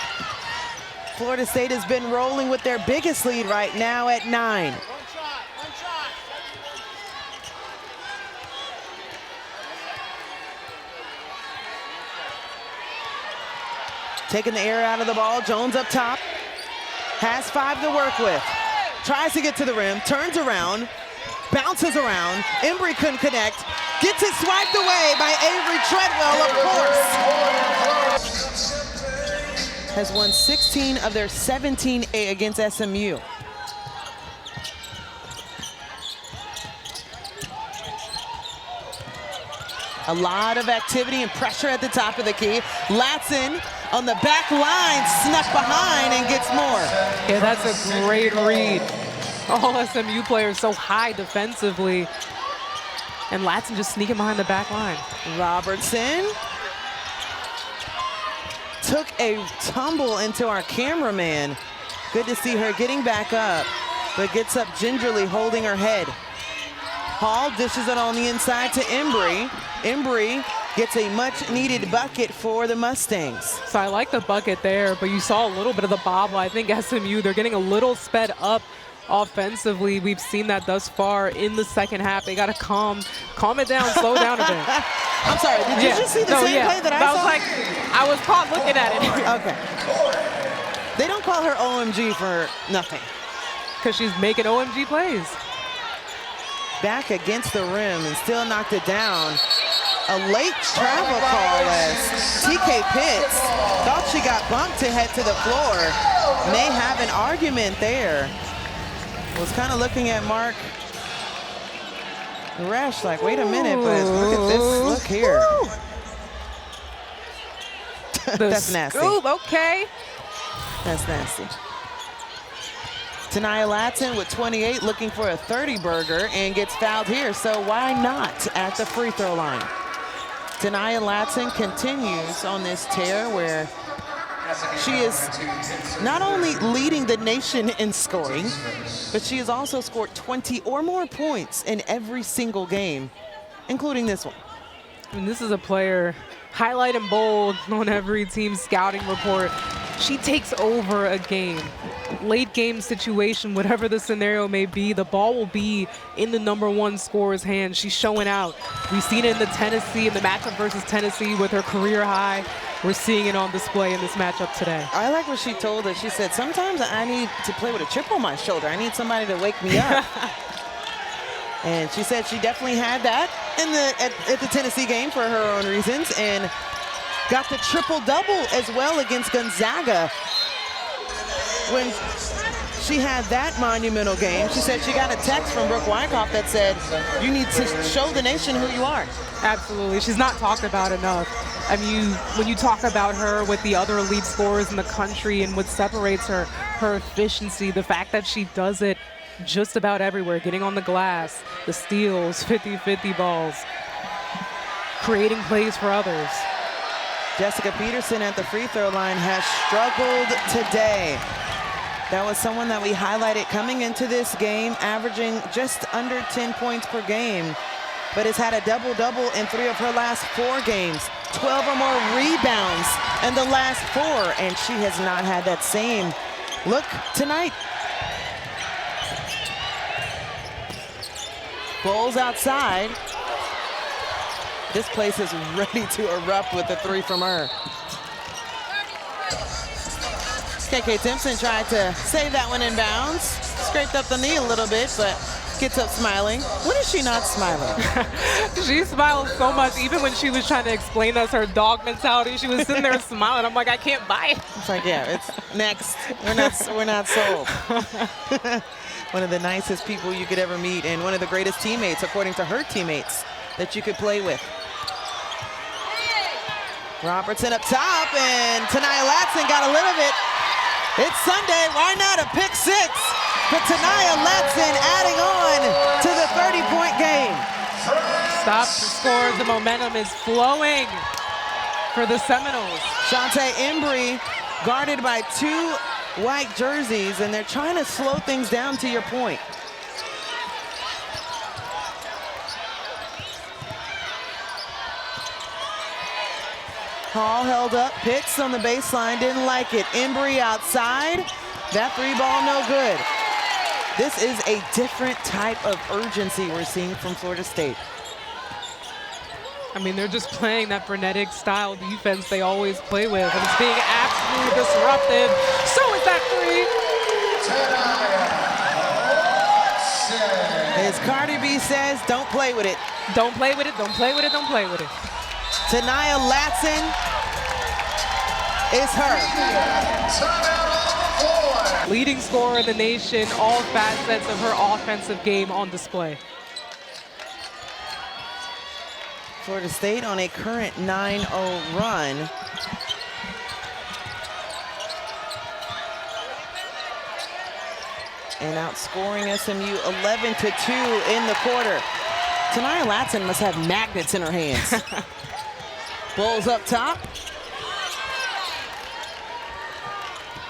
Florida State has been rolling with their biggest lead right now at 9. Taking the air out of the ball. Jones up top. Has 5 to work with. Tries to get to the rim. Turns around. Bounces around. Embry couldn't connect. Gets it swiped away by Avery Treadwell, of course. Has won 16 of their 17 against SMU. A lot of activity and pressure at the top of the key. Latson on the back line, snuck behind and gets more. Yeah, that's a great read. All SMU players so high defensively. And Latson just sneaking behind the back line. Robertson took a tumble into our cameraman. Good to see her getting back up, but gets up gingerly, holding her head. Hall dishes it on the inside to Embry. Embry gets a much-needed bucket for the Mustangs. So I like the bucket there, but you saw a little bit of the bobble. I think SMU, they're getting a little sped up offensively. We've seen that thus far in the second half. They got to calm it down, slow down a bit. I'm sorry, did you just see the same play that I saw? I was caught looking at it. Okay. They don't call her OMG for nothing. Because she's making OMG plays. Back against the rim and still knocked it down. A late travel call as TK Pitts thought she got bumped to head to the floor. May have an argument there. Was kind of looking at Mark Resch like, wait a minute, but look at this, look here. That's nasty. Scoop, okay. That's nasty. Ta'Niya Latson with 28 looking for a 30-burger and gets fouled here, so why not at the free throw line? Ta'Niya Latson continues on this tear where she is not only leading the nation in scoring, but she has also scored 20 or more points in every single game, including this one. And this is a player highlight in bold on every team's scouting report. She takes over a game. Late game situation, whatever the scenario may be, the ball will be in the #1 scorer's hands. She's showing out. We've seen it in the matchup versus Tennessee with her career high. We're seeing it on display in this matchup today. I like what she told us. She said, sometimes I need to play with a chip on my shoulder. I need somebody to wake me up. And she said she definitely had that at the Tennessee game for her own reasons, and got the triple-double as well against Gonzaga. When she had that monumental game, she said she got a text from Brooke Wyckoff that said, you need to show the nation who you are. Absolutely. She's not talked about enough. I mean, when you talk about her with the other elite scorers in the country and what separates her, her efficiency, the fact that she does it just about everywhere, getting on the glass, the steals, 50-50 balls, creating plays for others. Jessica Peterson at the free throw line has struggled today. That was someone that we highlighted coming into this game, averaging just under 10 points per game, but has had a double-double in 3 of her last 4 games, 12 or more rebounds in the last 4, and she has not had that same look tonight. Bulls outside. This place is ready to erupt with the 3 from her. KK Timpson tried to save that one in bounds. Scraped up the knee a little bit, but gets up smiling. When is she not smiling? She smiled so much, even when she was trying to explain to us her dog mentality. She was sitting there smiling. I'm like, I can't buy it. It's like, yeah, it's next. We're not sold. One of the nicest people you could ever meet, and one of the greatest teammates, according to her teammates, that you could play with. Robertson up top, and Ta'Niya Latson got a little bit. It's Sunday, why not a pick 6 for Ta'Niya Latson, adding on to the 30-point game. Stop the score, the momentum is flowing for the Seminoles. Chantae Embry guarded by 2 white jerseys, and they're trying to slow things down, to your point. Hall held up, Pitts on the baseline, didn't like it. Embry outside, that 3 ball no good. This is a different type of urgency we're seeing from Florida State. I mean, they're just playing that frenetic style defense they always play with, and it's being absolutely disruptive. So is that 3. As Cardi B says, don't play with it. Don't play with it, don't play with it, don't play with it. Ta'Niya Latson is her. Leading scorer in the nation, all facets of her offensive game on display. Florida State on a current 9-0 run. And outscoring SMU 11-2 in the quarter. Ta'Niya Latson must have magnets in her hands. Bulls up top.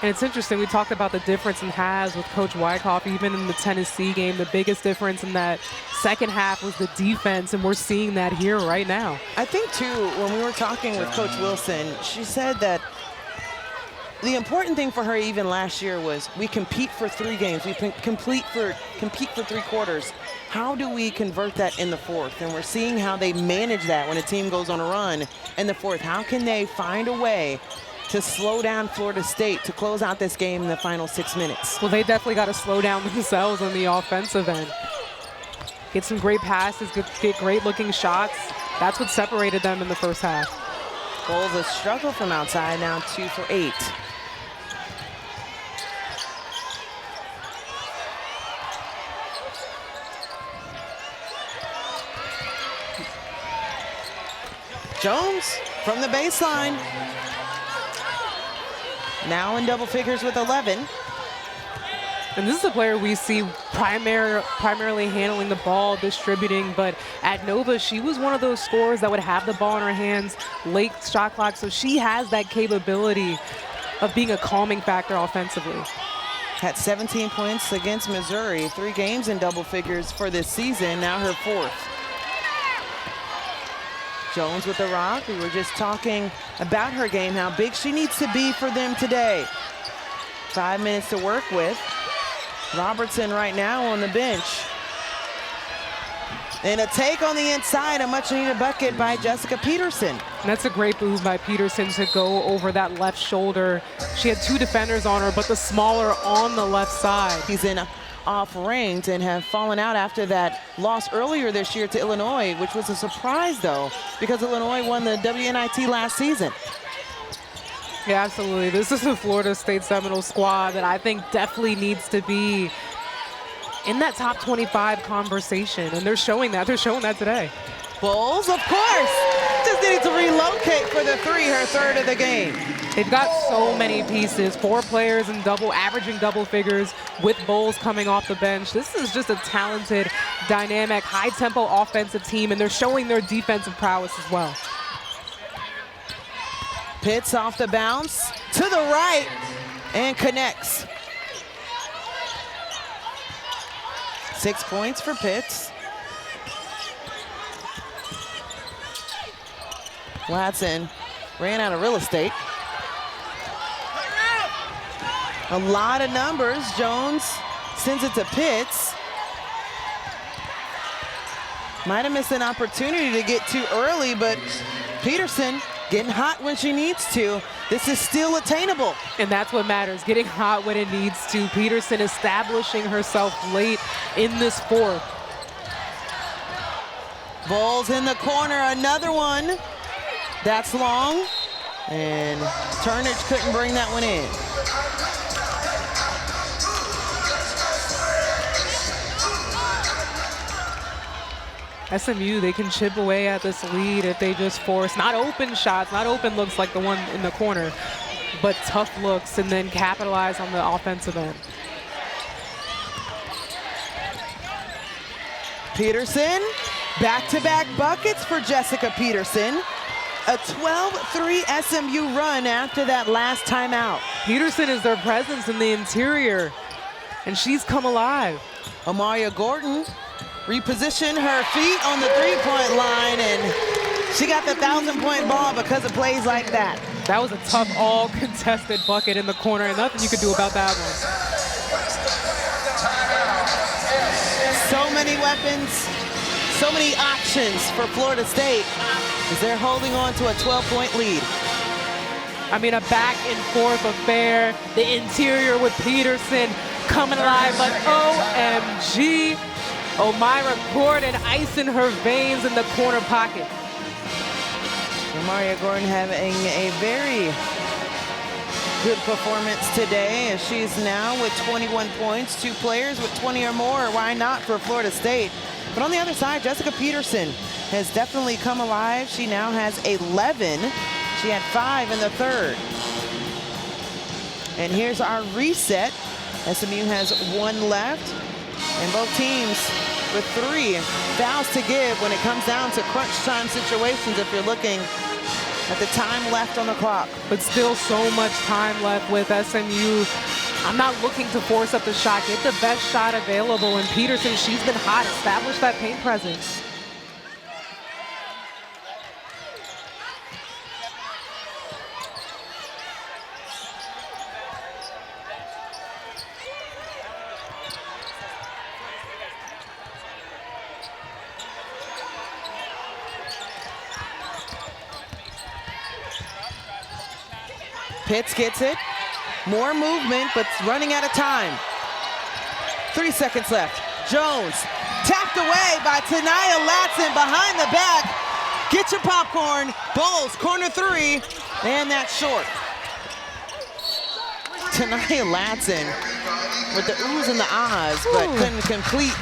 And it's interesting, we talked about the difference in halves with Coach Wyckoff, even in the Tennessee game. The biggest difference in that second half was the defense, and we're seeing that here right now. I think, too, when we were talking with Coach Wilson, she said that the important thing for her even last year was we compete for 3 games. We compete for 3 quarters. How do we convert that in the 4th? And we're seeing how they manage that when a team goes on a run in the 4th. How can they find a way to slow down Florida State to close out this game in the final 6 minutes? Well, they definitely got to slow down themselves on the offensive end. Get some great passes, get great looking shots. That's what separated them in the first half. Bulls a struggle from outside, now 2 for 8. Jones from the baseline. Now in double figures with 11. And this is a player we see primarily handling the ball, distributing, but at Nova, she was one of those scorers that would have the ball in her hands, late shot clock, so she has that capability of being a calming factor offensively. Had 17 points against Missouri, 3 games in double figures for this season, now her 4th. Jones with the rock. We were just talking about her game, how big she needs to be for them today. 5 minutes to work with. Robertson right now on the bench. And a take on the inside, a much needed bucket by Jessica Peterson. And that's a great move by Peterson to go over that left shoulder. She had 2 defenders on her, but the smaller on the left side. He's in off range and have fallen out after that loss earlier this year to Illinois, which was a surprise though, because Illinois won the WNIT last season. Yeah, absolutely. This is a Florida State Seminoles squad that I think definitely needs to be in that top 25 conversation, and they're showing that. They're showing that today. Bowles, of course, just needing to relocate for the 3, her 3rd of the game. They've got so many pieces, 4 players in averaging double figures with Bowles coming off the bench. This is just a talented, dynamic, high-tempo offensive team, and they're showing their defensive prowess as well. Pitts off the bounce to the right and connects. 6 points for Pitts. Latson ran out of real estate. A lot of numbers. Jones sends it to Pitts. Might have missed an opportunity to get too early, but Peterson getting hot when she needs to. This is still attainable. And that's what matters, getting hot when it needs to. Peterson establishing herself late in this 4th. Bowles in the corner, another one. That's long. And Turnage couldn't bring that one in. SMU, they can chip away at this lead if they just force not open shots, not open looks like the one in the corner, but tough looks and then capitalize on the offensive end. Peterson, back-to-back buckets for Jessica Peterson. A 12-3 SMU run after that last timeout. Peterson is their presence in the interior, and she's come alive. Amaria Gordon repositioned her feet on the 3-point line, and she got the 1,000-point ball because of plays like that. That was a tough, all-contested bucket in the corner, and nothing you could do about that one. So many weapons, so many options for Florida State as they're holding on to a 12-point lead. I mean, a back-and-forth affair. The interior with Peterson coming alive, but OMG. O'Mara Gordon ice in her veins in the corner pocket. Amaria Gordon having a very good performance today as she's now with 21 points. 2 players with 20 or more. Why not for Florida State? But on the other side, Jessica Peterson has definitely come alive. She now has 11. She had 5 in the 3rd. And here's our reset. SMU has 1 left. And both teams with 3 fouls to give when it comes down to crunch time situations if you're looking at the time left on the clock. But still so much time left with SMU. I'm not looking to force up the shot. Get the best shot available. And Peterson, she's been hot. Establish that paint presence. Pitts gets it. More movement, but running out of time. 3 seconds left. Jones tapped away by Ta'Niya Latson behind the back. Get your popcorn. Bowles, corner 3, and that's short. Ta'Niya Latson with the oohs and the ahs, but couldn't complete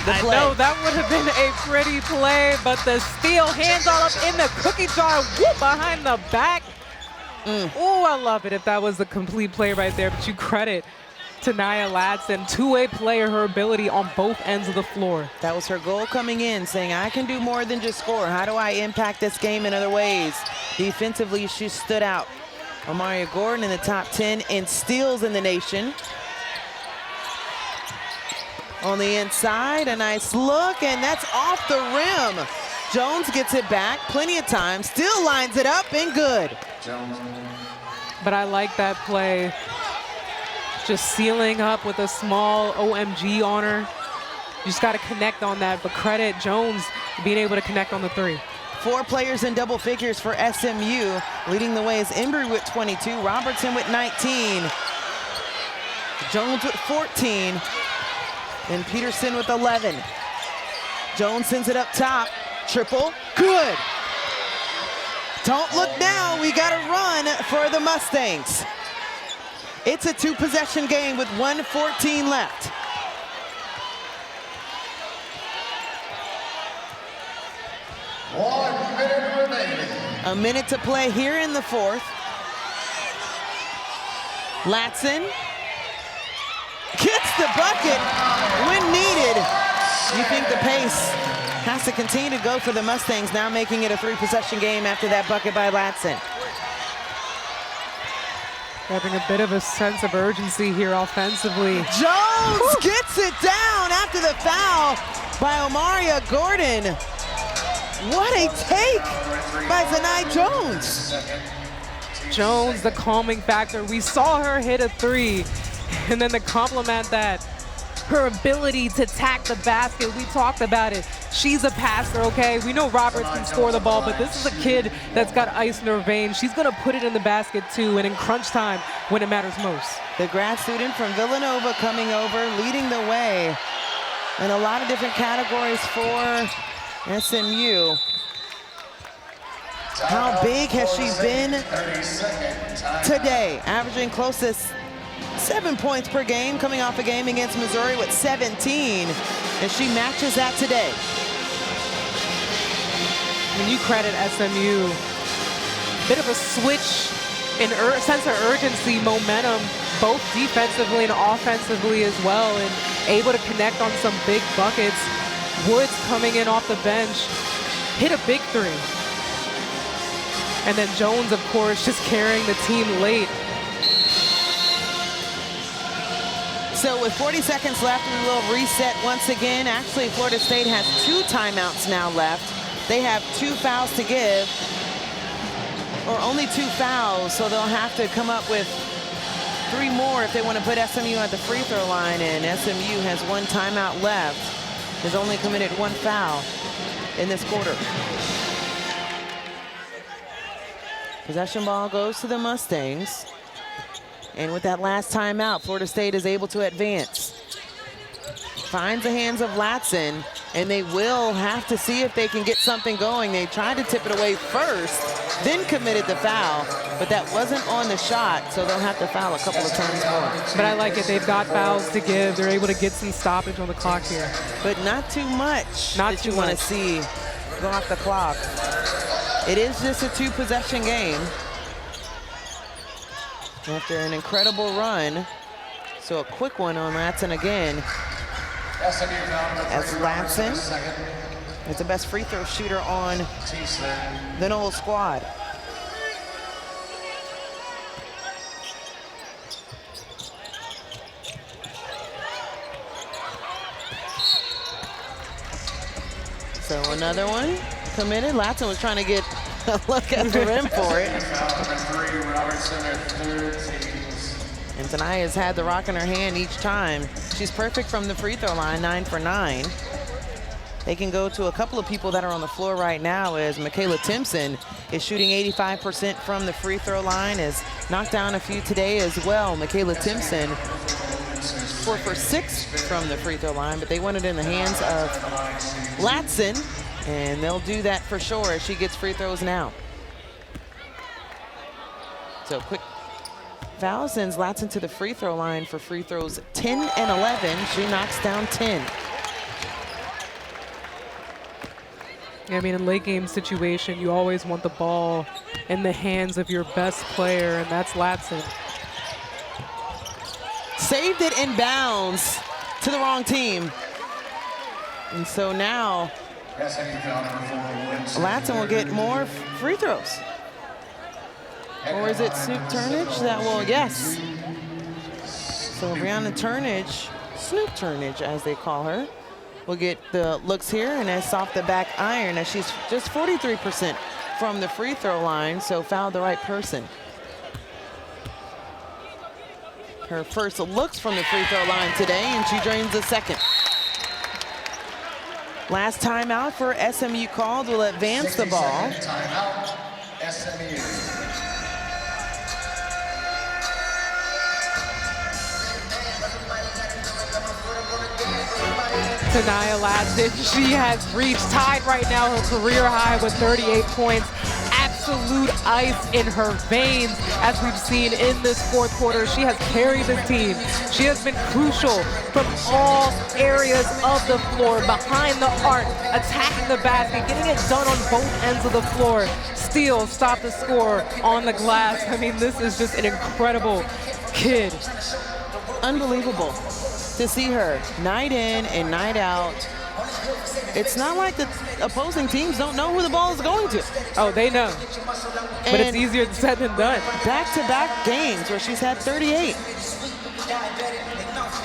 the play. I know that would have been a pretty play, but the steal, hands all up in the cookie jar, whoop, behind the back. Oh, I love it if that was the complete play right there, but you credit Ta'Niya Latson, two-way player, her ability on both ends of the floor. That was her goal coming in, saying, I can do more than just score. How do I impact this game in other ways? Defensively, she stood out. Omaria Gordon in the top 10 in steals in the nation. On the inside, a nice look, and that's off the rim. Jones gets it back plenty of time, still lines it up, and good. But I like that play. Just sealing up with a small OMG on her. You just got to connect on that, but credit Jones being able to connect on the three. 4 players in double figures for SMU. Leading the way is Embry with 22, Robertson with 19, Jones with 14, and Peterson with 11. Jones sends it up top, triple, good. Don't look now, we got to run for the Mustangs. It's a 2-possession game with 1:14 left. One minute remaining. A minute to play here in the 4th. Latson gets the bucket when needed. You think the pace has to continue to go for the Mustangs, now making it a 3-possession game after that bucket by Latson. Having a bit of a sense of urgency here offensively. Jones gets it down after the foul by Omaria Gordon. What a take by Zanai Jones. Jones, the calming factor. We saw her hit a 3, and then to complement that, her ability to attack the basket. We talked about it. She's a passer, okay? We know Roberts can score the ball, but this is a kid that's got ice in her veins. She's gonna put it in the basket too, and in crunch time when it matters most. The grad student from Villanova coming over, leading the way in a lot of different categories for SMU. How big has she been today? Averaging close to 7 points per game, coming off a game against Missouri with 17, and she matches that today. When you credit SMU, bit of a switch in sense of urgency, momentum, both defensively and offensively as well, and able to connect on some big buckets. Woods coming in off the bench, hit a big 3. And then Jones, of course, just carrying the team late. So with 40 seconds left, we will reset once again. Actually, Florida State has 2 timeouts now left. They have 2 fouls to give, or only 2 fouls, so they'll have to come up with 3 more if they want to put SMU at the free throw line, and SMU has 1 timeout left. Has only committed 1 foul in this quarter. Possession ball goes to the Mustangs. And with that last timeout, Florida State is able to advance. Finds the hands of Latson, and they will have to see if they can get something going. They tried to tip it away first, then committed the foul, but that wasn't on the shot, so they'll have to foul a couple of times more. But I like it. They've got fouls to give. They're able to get some stoppage on the clock here. But not too much Not that too you want to much. see go off the clock. It is just a 2-possession game. After an incredible run, so a quick one on Latson again. As Latson is the best free throw shooter on the Noles squad. So another one committed. Latson was trying to get a look at the rim for it. And Ta'Niya has had the rock in her hand each time. She's perfect from the free throw line, 9 for 9. They can go to a couple of people that are on the floor right now, as Michaela Timpson is shooting 85% from the free throw line, has knocked down a few today as well. Michaela Timpson, 4 for 6 from the free throw line, but they want it in the hands of Latson, and they'll do that for sure as she gets free throws now. So quick foul sends Latson to the free throw line for free throws 10 and 11. She knocks down 10. I mean, in late game situation, you always want the ball in the hands of your best player, and that's Latson. saved it in bounds to the wrong team. And so now Latson will get more free throws. Or is it Snoop Turnage that will, yes. So Brianna Turnage, Snoop Turnage as they call her, will get the looks here, and it's off the back iron as she's just 43% from the free throw line, so fouled the right person. Her first looks from the free throw line today, and she drains the second. Last timeout for SMU called will advance the ball. Timeout, SMU. Ta'Niya Latson, she has reached, tied right now, her career high with 38 points. Absolute ice in her veins, as we've seen in this fourth quarter. She has carried this team. She has been crucial from all areas of the floor, behind the arc, attacking the basket, getting it done on both ends of the floor. Steal, stop the score on the glass. I mean, this is just an incredible kid. Unbelievable to see her night in and night out. It's not like the opposing teams don't know who the ball is going to. Oh, they know. But it's easier said than done. Back-to-back games where she's had 38.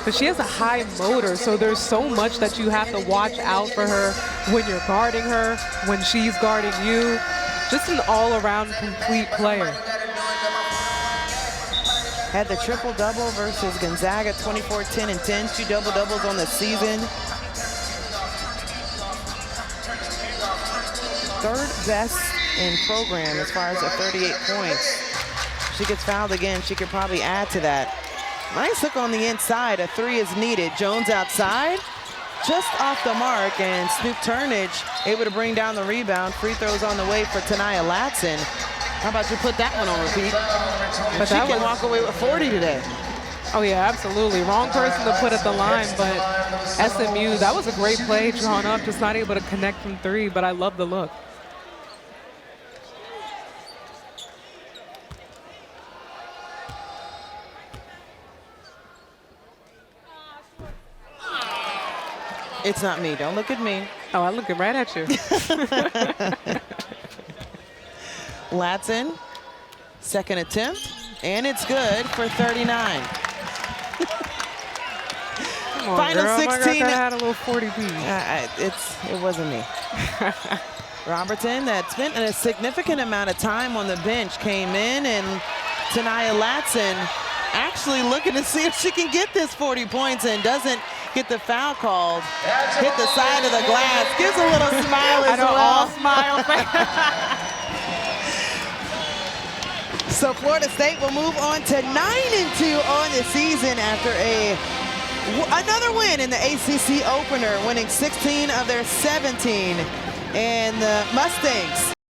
But she has a high motor, so there's so much that you have to watch out for her when you're guarding her, when she's guarding you. Just an all-around complete player. Had the triple-double versus Gonzaga, 24, 10, and 10. 2 double-doubles on the season. Third best in program as far as the 38 points. She gets fouled again. She could probably add to that. Nice look on the inside. A three is needed. Jones outside, just off the mark, and Snoop Turnage able to bring down the rebound. Free throws on the way for Ta'Niya Latson. How about you put that one on repeat? But she can walk away with 40 today. Oh yeah, absolutely. Wrong person to put at the line, but SMU, that was a great play drawn up, just not able to connect from three, but I love the look. It's not me, don't look at me. Oh, I'm looking right at you. Latson, second attempt, and it's good for 39. Come on, Final girl. 16. I had a little 40 piece. It wasn't me. Robertson, that spent a significant amount of time on the bench, came in, and Ta'Niya Latson actually looking to see if she can get this 40 points and doesn't get the foul called. Hit the side of the glass, gives a little smile as well. All smile. So Florida State will move on to 9-2 on the season after another win in the ACC opener, winning 16 of their 17. And the Mustangs